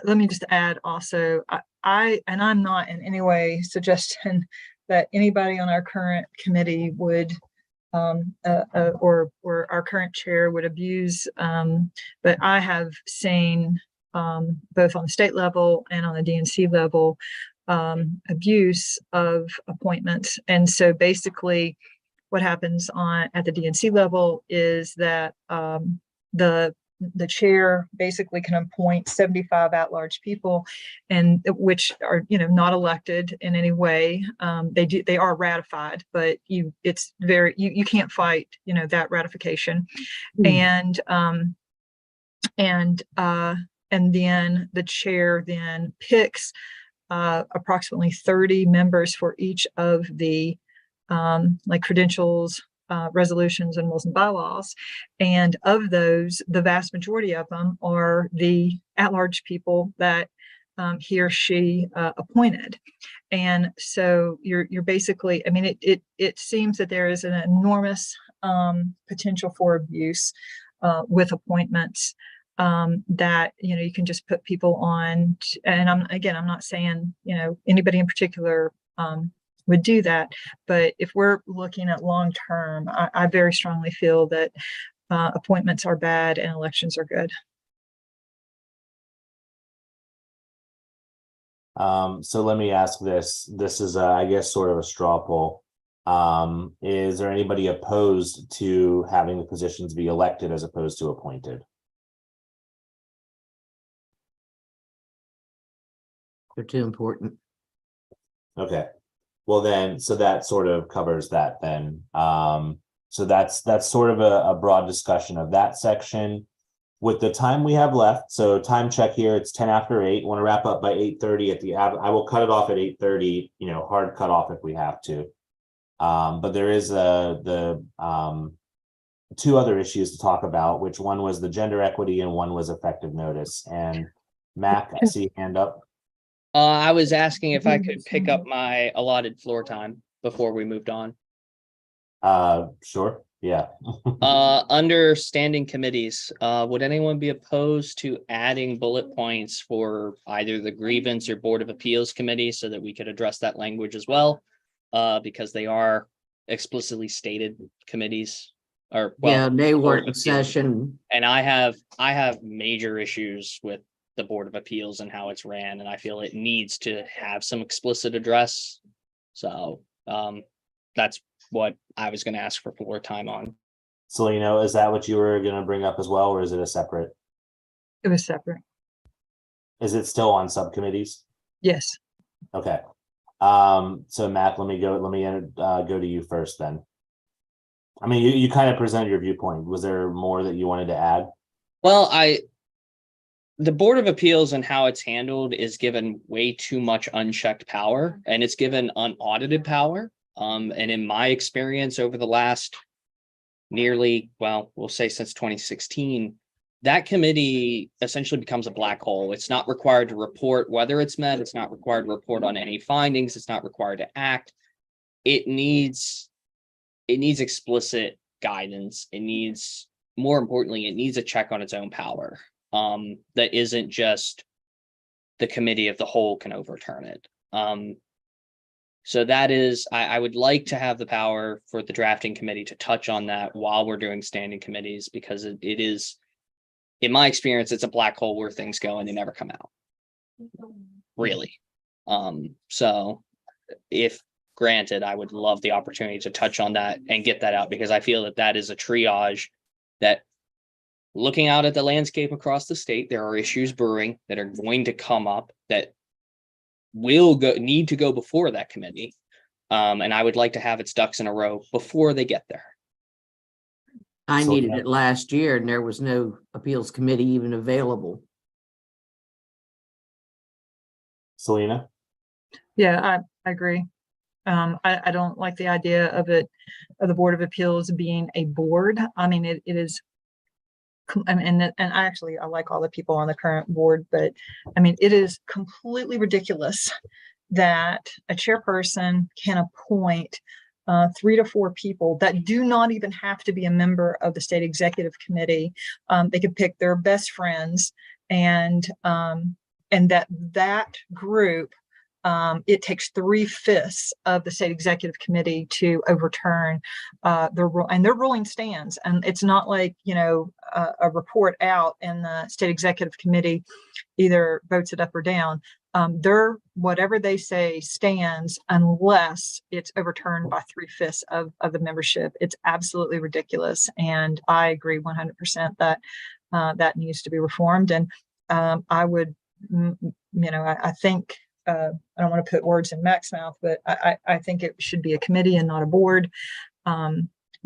let me just add also, and I'm not in any way suggesting that anybody on our current committee would, or our current chair would abuse, but I have seen, both on the state level and on the DNC level, abuse of appointments. And so basically what happens at the DNC level is that, the chair basically can appoint 75 at-large people, and which are, not elected in any way. They are ratified, but you can't fight, that ratification. And then the chair then picks approximately 30 members for each of the like credentials, resolutions, and rules and bylaws. And of those, the vast majority of them are the at-large people that he or she appointed. And so you're basically, it seems that there is an enormous potential for abuse with appointments, that you can just put people on. And I'm not saying anybody in particular would do that, but if we're looking at long term, I very strongly feel that appointments are bad and elections are good. So let me ask this. This is, I guess, sort of a straw poll. Is there anybody opposed to having the positions be elected as opposed to appointed? They're too important. Okay. Well then, so that sort of covers that then. So that's sort of a broad discussion of that section. With the time we have left, so time check here, it's 10 after 8. Want to wrap up by 8:30 I will cut it off at 8:30, hard cut off if we have to. But there is the two other issues to talk about, which one was the gender equity and one was effective notice. And Mac, I see your hand up. I was asking if I could pick up my allotted floor time before we moved on. Sure. Yeah. Under standing committees, would anyone be opposed to adding bullet points for either the grievance or Board of Appeals committee so that we could address that language as well? Because they are explicitly stated committees, or Yeah, they Board weren't of in Appeals. session. And I have major issues with the Board of Appeals and how it's ran, and I feel it needs to have some explicit address. So that's what I was going to ask for floor time on. Selena, is that what you were going to bring up as well, or is it a separate? It was separate. Is it still on subcommittees? Yes. Okay. So Matt, let me go to you first then. I mean, you kind of presented your viewpoint. Was there more that you wanted to add? Well, the Board of Appeals and how it's handled is given way too much unchecked power, and it's given unaudited power. And in my experience over the last we'll say since 2016, that committee essentially becomes a black hole. It's not required to report whether it's met. It's not required to report on any findings. It's not required to act. It needs explicit guidance. More importantly, it needs a check on its own power. That isn't just the committee of the whole can overturn it. So that is, I would like to have the power for the drafting committee to touch on that while we're doing standing committees, because it is, in my experience, it's a black hole where things go and they never come out. Really. So if granted, I would love the opportunity to touch on that and get that out, because I feel that is a triage that, looking out at the landscape across the state, there are issues brewing that are going to come up that will need to go before that committee. And I would like to have its ducks in a row before they get there. I So, needed yeah. it last year and there was no appeals committee even available. Selena? Yeah, I agree. I don't like the idea of the Board of Appeals being a board. I mean, it is, and I like all the people on the current board, but I mean, it is completely ridiculous that a chairperson can appoint 3 to 4 people that do not even have to be a member of the state executive committee. They could pick their best friends, and that group, it takes 3/5 of the state executive committee to overturn the rule, and their ruling stands. And it's not like, a report out and the state executive committee either votes it up or down. Whatever they say stands unless it's overturned by 3/5 of the membership. It's absolutely ridiculous, and I agree 100% that that needs to be reformed. And I would, I think, I don't want to put words in Mac's mouth, but I think it should be a committee and not a board.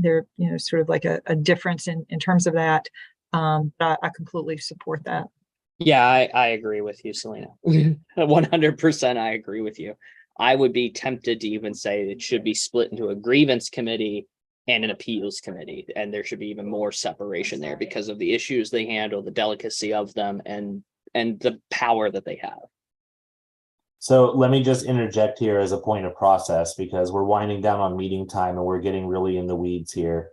There, sort of like a difference in terms of that. But I completely support that. Yeah, I agree with you, Selena. 100%, I agree with you. I would be tempted to even say it should be split into a grievance committee and an appeals committee, and there should be even more separation there because of the issues they handle, the delicacy of them, and the power that they have. So let me just interject here as a point of process, because we're winding down on meeting time and we're getting really in the weeds here.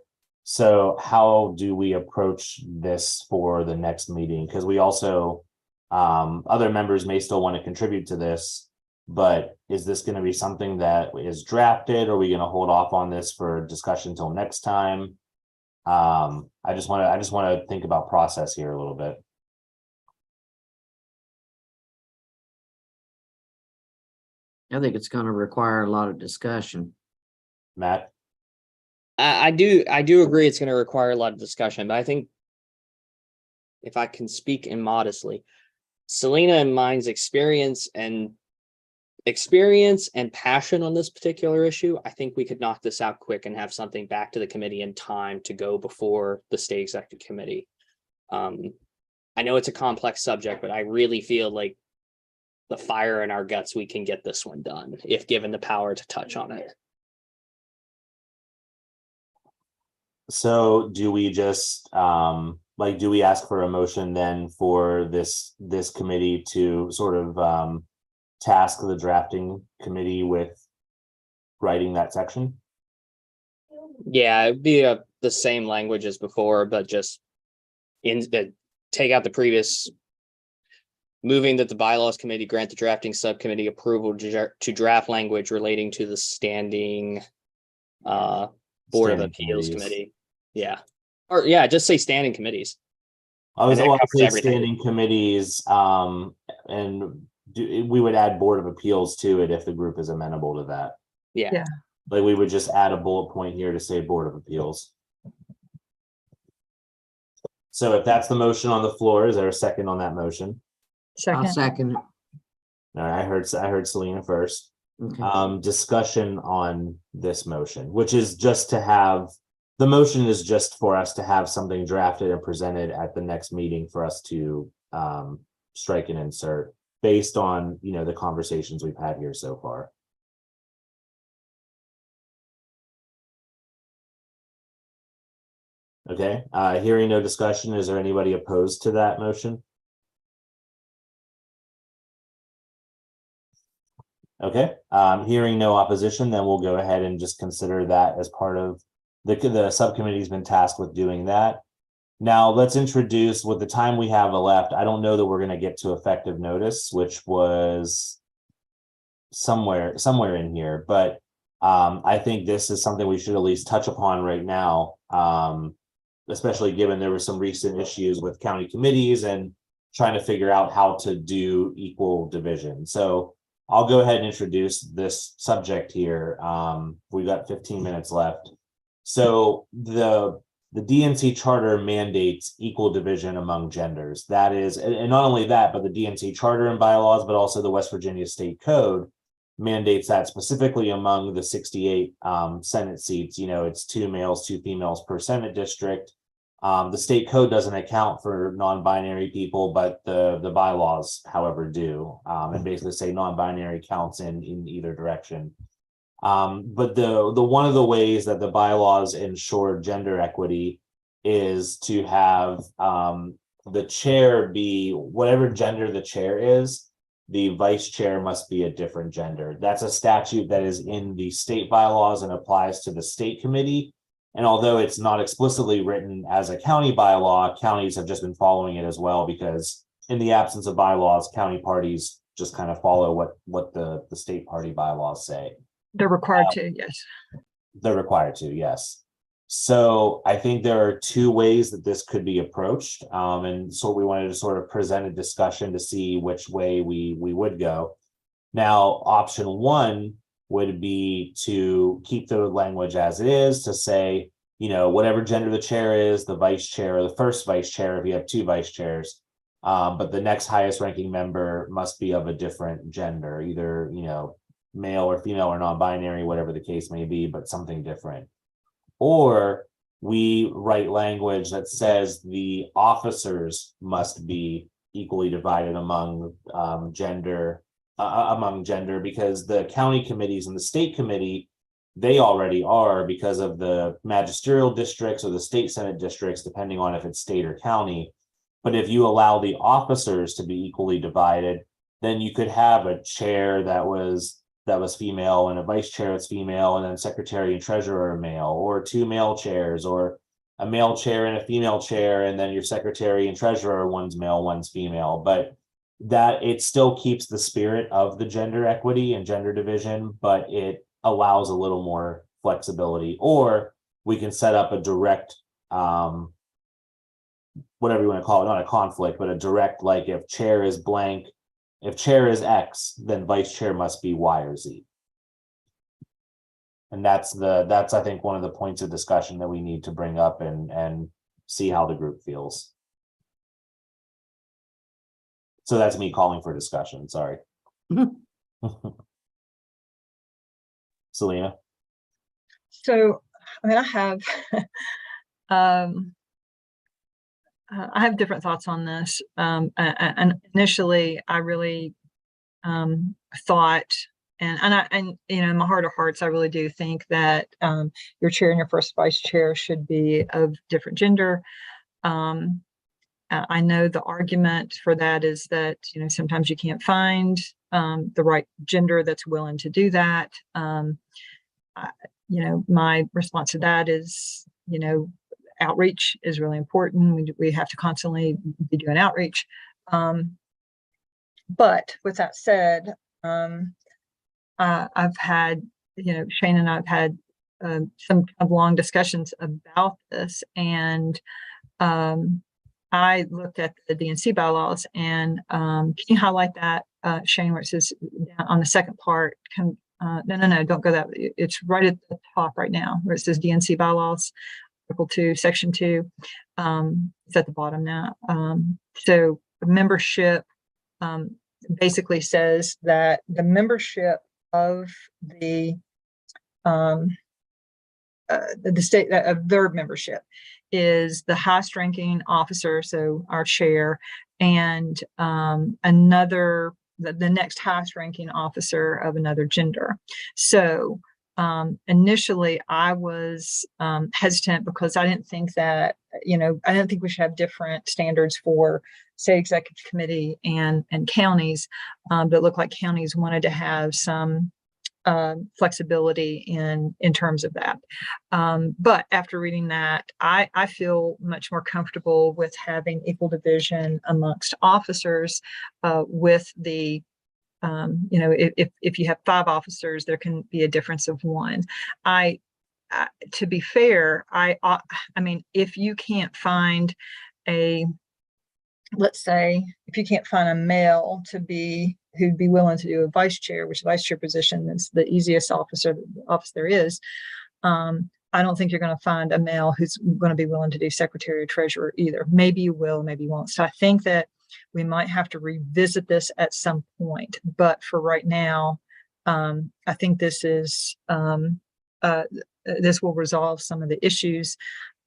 So how do we approach this for the next meeting? Because we also, other members may still want to contribute to this, but is this going to be something that is drafted? Or are we going to hold off on this for discussion until next time? I just want to think about process here a little bit. I think it's going to require a lot of discussion. Matt? I do agree it's going to require a lot of discussion, but I think if I can speak immodestly, Selena and mine's experience and passion on this particular issue, I think we could knock this out quick and have something back to the committee in time to go before the state executive committee. I know it's a complex subject, but I really feel like the fire in our guts, we can get this one done if given the power to touch on it. So do we just do we ask for a motion then for this committee to sort of task the drafting committee with writing that section? Yeah, it'd be the same language as before, but just take out the previous, moving that the bylaws committee grant the drafting subcommittee approval to draft language relating to the standing Board of Appeals committee. Yeah. Or yeah, just say standing committees. I was And that going to covers say everything. standing committees, and we would add Board of Appeals to it if the group is amenable to that. Yeah. Yeah. Like we would just add a bullet point here to say Board of Appeals. So if that's the motion on the floor, is there a second on that motion? I'll Second. second it. All right, I heard Selena first. Okay. Discussion on this motion, which is just to have, the motion is just for us to have something drafted and presented at the next meeting for us to strike and insert based on, the conversations we've had here so far. Okay, hearing no discussion, is there anybody opposed to that motion? Okay, hearing no opposition, then we'll go ahead and just consider that as part of the subcommittee's been tasked with doing that. Now let's introduce, with the time we have left, I don't know that we're going to get to effective notice, which was somewhere in here, but I think this is something we should at least touch upon right now, especially given there were some recent issues with county committees and trying to figure out how to do equal division. So I'll go ahead and introduce this subject here. We've got 15 minutes left. So the DNC charter mandates equal division among genders. That is, and not only that, but the DNC charter and bylaws, but also the West Virginia State Code mandates that specifically among the 68 Senate seats. It's 2 males, 2 females per Senate district. The state code doesn't account for non-binary people, but the bylaws, however, do, and basically say non-binary counts in either direction. But the one of the ways that the bylaws ensure gender equity is to have the chair be whatever gender the chair is. the vice chair must be a different gender. That's a statute that is in the state bylaws and applies to the state committee. And although it's not explicitly written as a county bylaw, counties have just been following it as well, because in the absence of bylaws, county parties just kind of follow what the state party bylaws say. They're required to, yes. They're required to, yes. So I think there are two ways that this could be approached. And so we wanted to sort of present a discussion to see which way we would go. Now, option one would be to keep the language as it is, to say, you know, whatever gender the chair is, the vice chair or the first vice chair, if you have two vice chairs, but the next highest ranking member must be of a different gender, either, you know, male or female or non-binary, whatever the case may be, but something different. Or we write language that says the officers must be equally divided among gender, because the county committees and the state committee, they already are, because of the magisterial districts or the state senate districts, depending on if it's state or county. But if you allow the officers to be equally divided, then you could have a chair that was female and a vice chair that's female, and then secretary and treasurer are male, or two male chairs, or a male chair and a female chair, and then your secretary and treasurer, one's male, one's female. But that it still keeps the spirit of the gender equity and gender division, but it allows a little more flexibility. Or we can set up a direct, whatever you want to call it, not a conflict, but a direct, like if chair is blank, if chair is X, then vice chair must be Y or Z. And that's I think one of the points of discussion that we need to bring up and see how the group feels. So that's me calling for discussion, sorry. Selena? So, I mean, I have different thoughts on this. And initially, I really thought, and you know, in my heart of hearts, I really do think that your chair and your first vice chair should be of different gender. I know the argument for that is that, you know, sometimes you can't find the right gender that's willing to do that. You know, my response to that is, you know, outreach is really important. We have to constantly be doing outreach. But with that said, I've had, you know, Shane and I've had some kind of long discussions about this, and I looked at the DNC bylaws, and can you highlight that, Shane, where it says down on the second part? No, don't go that way. It's right at the top right now where it says DNC bylaws, Article 2, Section 2. It's at the bottom now. So membership basically says that the membership of the state of their membership is the highest ranking officer, so our chair, and the next highest ranking officer of another gender. So initially I was hesitant because I didn't think that, you know, I didn't think we should have different standards for state executive committee and counties, but it looked like counties wanted to have some flexibility in terms of that. But after reading that, I feel much more comfortable with having equal division amongst officers with the, you know, if you have 5 officers, there can be a difference of 1. To be fair, I mean, if you can't find let's say, if you can't find a male who'd be willing to do a vice chair, which the vice chair position is the easiest office there is, I don't think you're going to find a male who's going to be willing to do secretary or treasurer either. Maybe you will, maybe you won't. So I think that we might have to revisit this at some point. But for right now, I think this will resolve some of the issues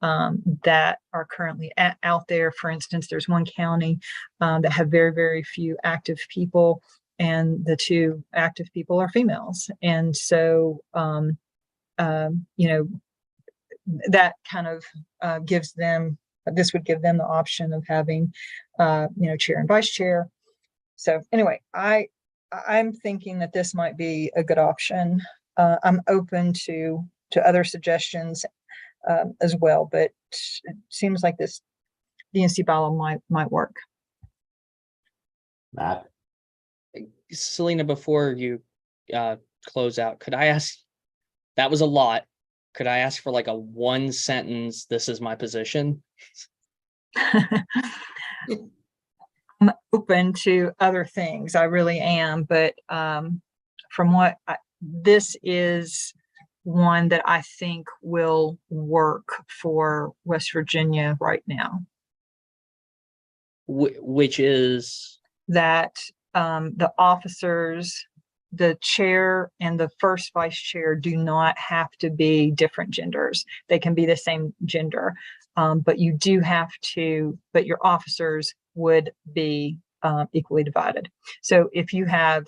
that are currently out there. For instance, there's one county that have very, very few active people, and the 2 active people are females. And so, you know, that kind of this would give them the option of having, you know, chair and vice chair. So anyway, I'm thinking that this might be a good option. I'm open to other suggestions as well, but it seems like this DNC bylaw might work. Matt, Selena, before you close out, could I ask, that was a lot. Could I ask for like a 1 sentence, this is my position? I'm open to other things. I really am, but from what this is one that I think will work for West Virginia right now. Which is? That the officers, the chair and the first vice chair do not have to be different genders. They can be the same gender, but you do have to, but your officers would be equally divided. So if you have,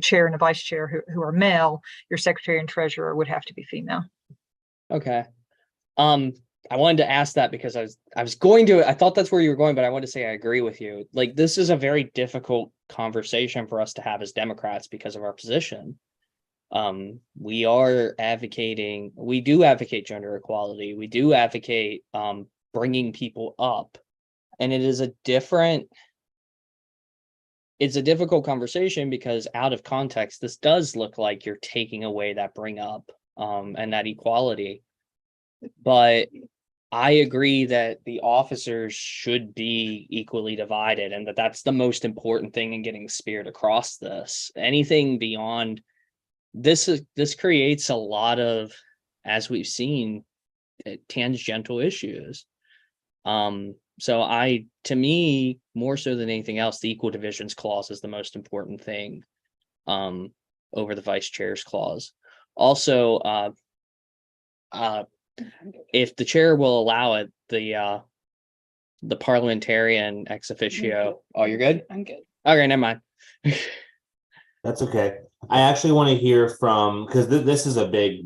chair and a vice chair who are male, your secretary and treasurer would have to be female. Okay. I wanted to ask that because I thought that's where you were going, but I wanted to say I agree with you. Like, this is a very difficult conversation for us to have as Democrats because of our position. We do advocate gender equality. We do advocate bringing people up, and it's a difficult conversation because out of context, this does look like you're taking away that bring up and that equality. But I agree that the officers should be equally divided, and that's the most important thing in getting the spirit across this. Anything beyond this creates a lot of, as we've seen, tangential issues. So to me, more so than anything else, the equal divisions clause is the most important thing over the vice chair's clause. Also, if the chair will allow it, the parliamentarian ex officio. Oh, you're good? I'm good. Okay, never mind. that's okay. I actually want to hear from, because this is a big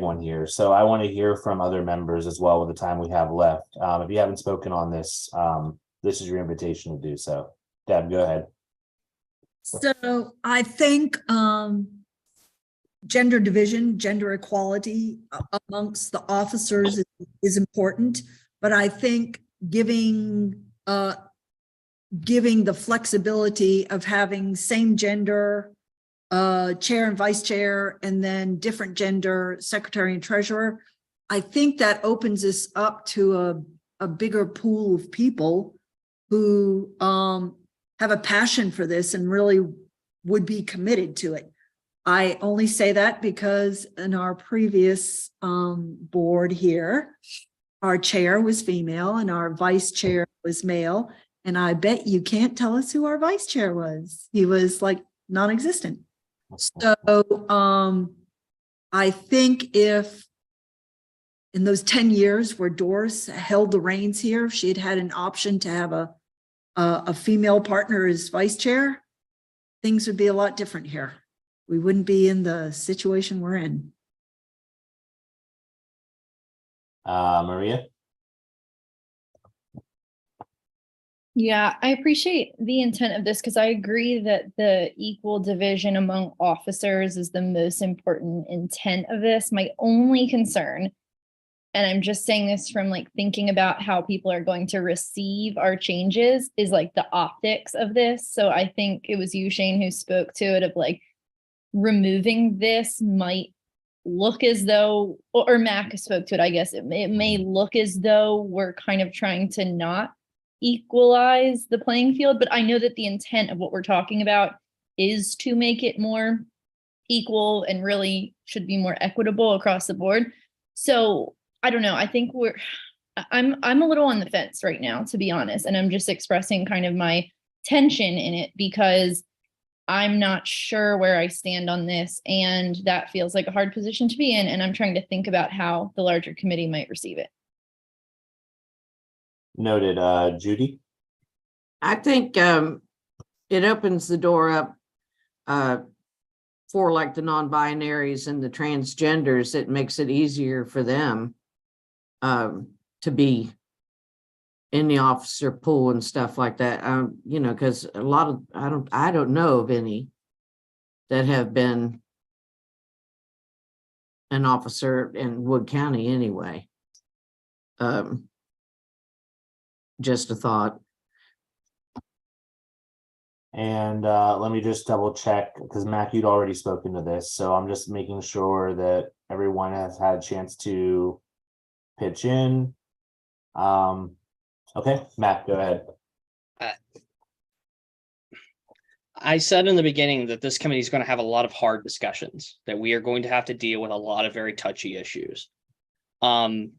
one here. So I want to hear from other members as well with the time we have left. If you haven't spoken on this, this is your invitation to do so. Deb, go ahead. So I think gender division, gender equality amongst the officers is important, but I think giving the flexibility of having same gender chair and vice chair, and then different gender secretary and treasurer, I think that opens us up to a bigger pool of people who have a passion for this and really would be committed to it. I only say that because in our previous board here, our chair was female and our vice chair was male. And I bet you can't tell us who our vice chair was. He was like non-existent. So I think if in those 10 years where Doris held the reins here, if she had had an option to have a female partner as vice chair, things would be a lot different here. We wouldn't be in the situation we're in. Maria? Yeah, I appreciate the intent of this because I agree that the equal division among officers is the most important intent of this. My only concern, and I'm just saying this from like thinking about how people are going to receive our changes, is like the optics of this. So I think it was you, Shane, who spoke to it of like removing this might look as though, or Mac spoke to it, I guess it may look as though we're kind of trying to not equalize the playing field, but I know that the intent of what we're talking about is to make it more equal and really should be more equitable across the board. So I don't know. I think I'm a little on the fence right now, to be honest, and I'm just expressing kind of my tension in it because I'm not sure where I stand on this, and that feels like a hard position to be in, and I'm trying to think about how the larger committee might receive it. Noted. Judy? I think it opens the door up for like the non-binaries and the transgenders. It makes it easier for them to be in the officer pool and stuff like that. You know, because a lot of, I don't know of any that have been an officer in Wood County anyway. Just a thought. And let me just double check, because Mac, you'd already spoken to this, so I'm just making sure that everyone has had a chance to pitch in. Okay, Mac, go ahead. I said in the beginning that this committee is going to have a lot of hard discussions, that we are going to have to deal with a lot of very touchy issues. And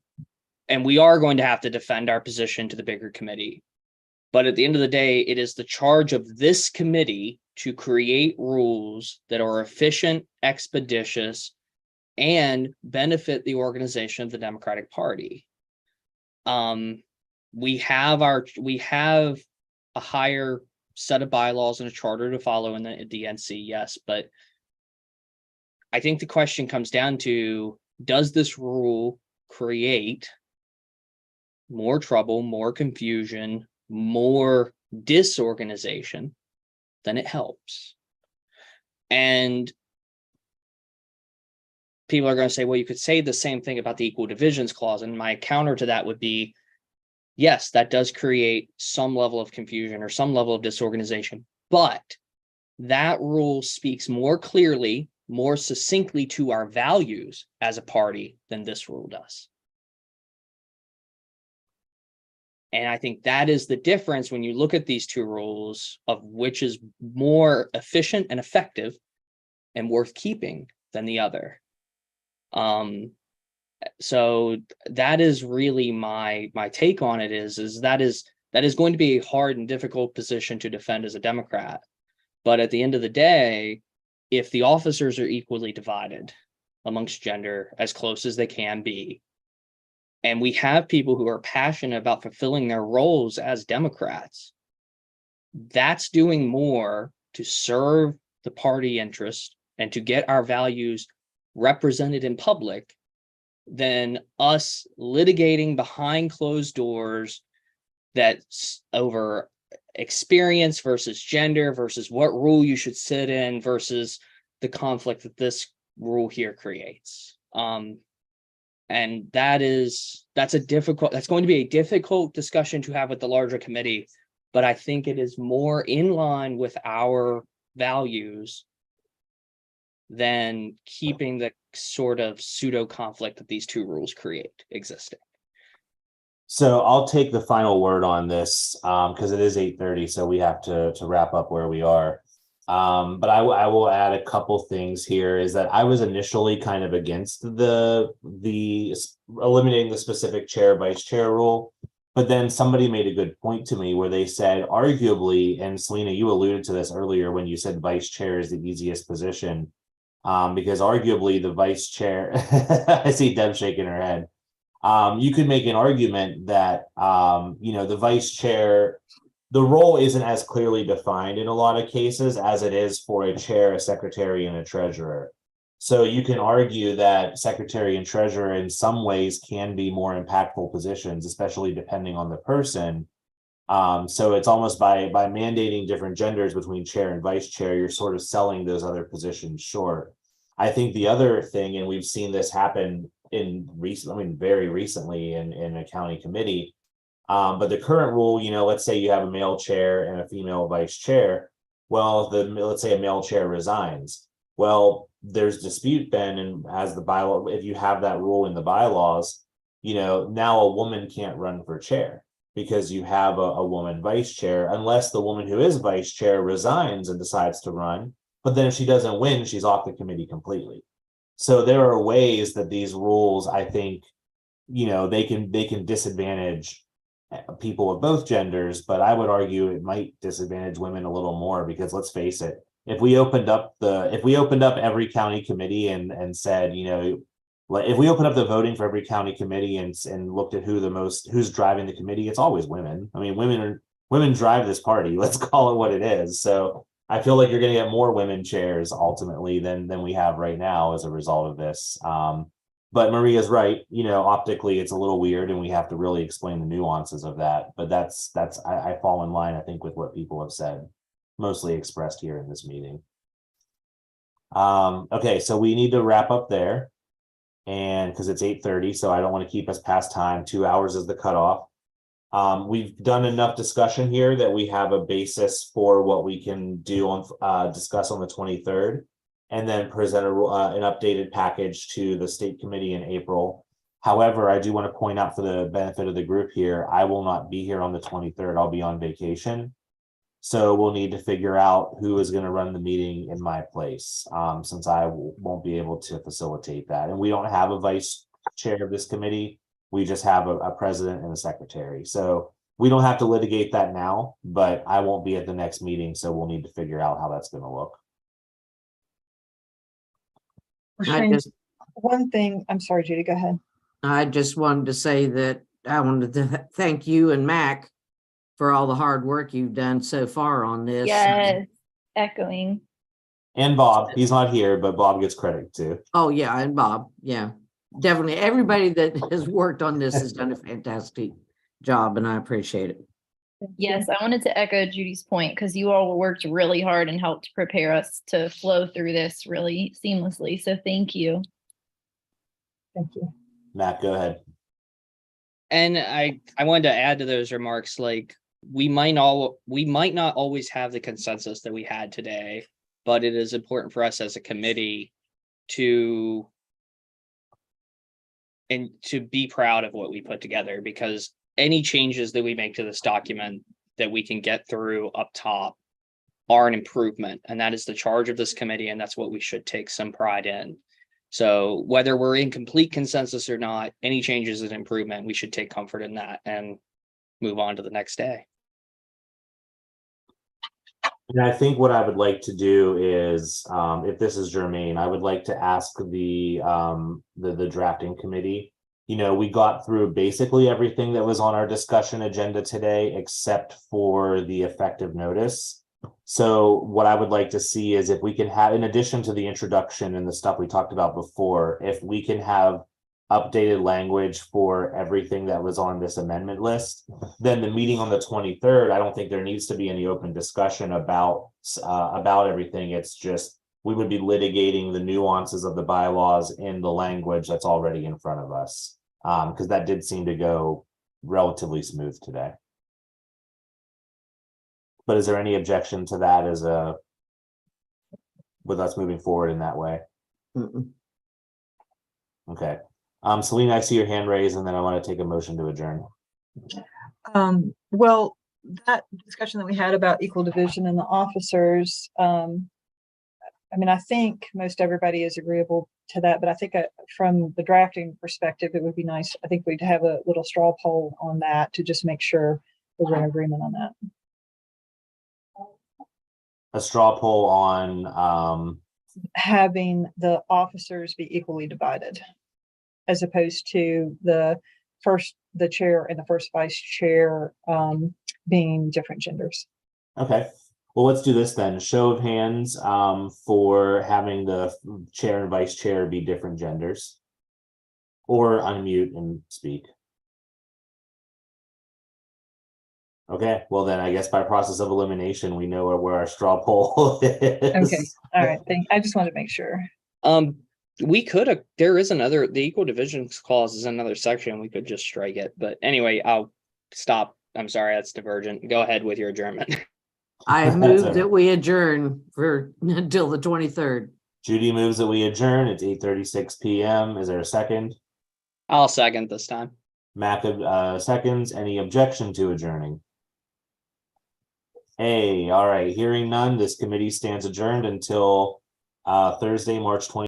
we are going to have to defend our position to the bigger committee. But at the end of the day, it is the charge of this committee to create rules that are efficient, expeditious, and benefit the organization of the Democratic Party. We have a higher set of bylaws and a charter to follow in the DNC, yes, but I think the question comes down to, does this rule create more trouble, more confusion, more disorganization than it helps? And people are going to say, well, you could say the same thing about the equal divisions clause. And my counter to that would be, yes, that does create some level of confusion or some level of disorganization, but that rule speaks more clearly, more succinctly to our values as a party than this rule does. And I think that is the difference when you look at these two rules, of which is more efficient and effective and worth keeping than the other. So that is really my take on it, is that is going to be a hard and difficult position to defend as a Democrat. But at the end of the day, if the officers are equally divided amongst gender, as close as they can be, and we have people who are passionate about fulfilling their roles as Democrats, that's doing more to serve the party interest and to get our values represented in public than us litigating behind closed doors that's over experience versus gender versus what rule you should sit in versus the conflict that this rule here creates. And that's going to be a difficult discussion to have with the larger committee, but I think it is more in line with our values than keeping the sort of pseudo conflict that these two rules create existing. So I'll take the final word on this, because it is 8:30, so we have to wrap up where we are. But I will add a couple things here. Is that I was initially kind of against the eliminating the specific chair vice chair rule, but then somebody made a good point to me where they said, arguably, and Selena, you alluded to this earlier when you said vice chair is the easiest position, because arguably the vice chair, I see Deb shaking her head. You could make an argument that the vice chair, the role isn't as clearly defined in a lot of cases as it is for a chair, a secretary, and a treasurer. So you can argue that secretary and treasurer in some ways can be more impactful positions, especially depending on the person. So it's almost by mandating different genders between chair and vice chair, you're sort of selling those other positions short. I think the other thing, and we've seen this happen very recently in a county committee, but the current rule, let's say you have a male chair and a female vice chair. Well, let's say a male chair resigns. Well, there's dispute then, and as the bylaw, if you have that rule in the bylaws, now a woman can't run for chair because you have a woman vice chair, unless the woman who is vice chair resigns and decides to run. But then if she doesn't win, she's off the committee completely. So there are ways that these rules, I think, they can disadvantage people of both genders, but I would argue it might disadvantage women a little more, because let's face it, if we opened up every county committee and said, if we opened up the voting for every county committee and looked at who's driving the committee, it's always women. I mean, women drive this party. Let's call it what it is. So I feel like you're going to get more women chairs ultimately than we have right now as a result of this. But Maria's right, optically it's a little weird and we have to really explain the nuances of that. But I fall in line, I think, with what people have said, mostly expressed here in this meeting. Okay, so we need to wrap up there. And because it's 8:30, so I don't want to keep us past time. 2 hours is the cutoff. We've done enough discussion here that we have a basis for what we can do on discuss on the 23rd, and then present an updated package to the state committee in April. However, I do want to point out, for the benefit of the group here, I will not be here on the 23rd. I'll be on vacation. So we'll need to figure out who is going to run the meeting in my place, since I won't be able to facilitate that. And we don't have a vice chair of this committee. We just have a president and a secretary. So we don't have to litigate that now, but I won't be at the next meeting. So we'll need to figure out how that's going to look. I just, One thing, I'm sorry, Judy, go ahead. I just wanted to say that I wanted to thank you and Mac for all the hard work you've done so far on this. Yes, echoing. And Bob, he's not here, but Bob gets credit too. Oh, yeah, and Bob, yeah, definitely. Everybody that has worked on this has done a fantastic job, and I appreciate it. Yes, I wanted to echo Judy's point because you all worked really hard and helped prepare us to flow through this really seamlessly. So thank you. Thank you. Matt, go ahead. And I wanted to add to those remarks, like, we might not always have the consensus that we had today, but it is important for us as a committee to be proud of what we put together, because any changes that we make to this document that we can get through up top are an improvement, and that is the charge of this committee, and that's what we should take some pride in. So whether we're in complete consensus or not, any changes is an improvement. We should take comfort in that and move on to the next day. And I think what I would like to do is, if this is germane, I would like to ask the drafting committee. We got through basically everything that was on our discussion agenda today, except for the effective notice. So what I would like to see is if we can have, in addition to the introduction and the stuff we talked about before, if we can have updated language for everything that was on this amendment list, then the meeting on the 23rd, I don't think there needs to be any open discussion about everything. It's just, we would be litigating the nuances of the bylaws in the language that's already in front of us. Because that did seem to go relatively smooth today. But is there any objection to that with us moving forward in that way? Mm-mm. Okay. Selena, I see your hand raised, and then I want to take a motion to adjourn. Well, that discussion that we had about equal division in the officers, I think most everybody is agreeable to that, but I think from the drafting perspective, it would be nice. I think we'd have a little straw poll on that to just make sure we're in agreement on that. A straw poll on having the officers be equally divided, as opposed to the chair and the first vice chair being different genders. Okay. Well, let's do this then. Show of hands for having the chair and vice chair be different genders. Or unmute and speak. Okay, well then I guess by process of elimination, we know where our straw poll is. Okay, all right. I just wanted to make sure. We could, there is the equal division clause is another section. We could just strike it. But anyway, I'll stop. I'm sorry, that's divergent. Go ahead with your adjournment. I move that we adjourn until the 23rd. Judy moves that we adjourn. It's 8:36 p.m. Is there a second? I'll second this time. Mac seconds. Any objection to adjourning? All right. Hearing none, this committee stands adjourned until Thursday, March 20th.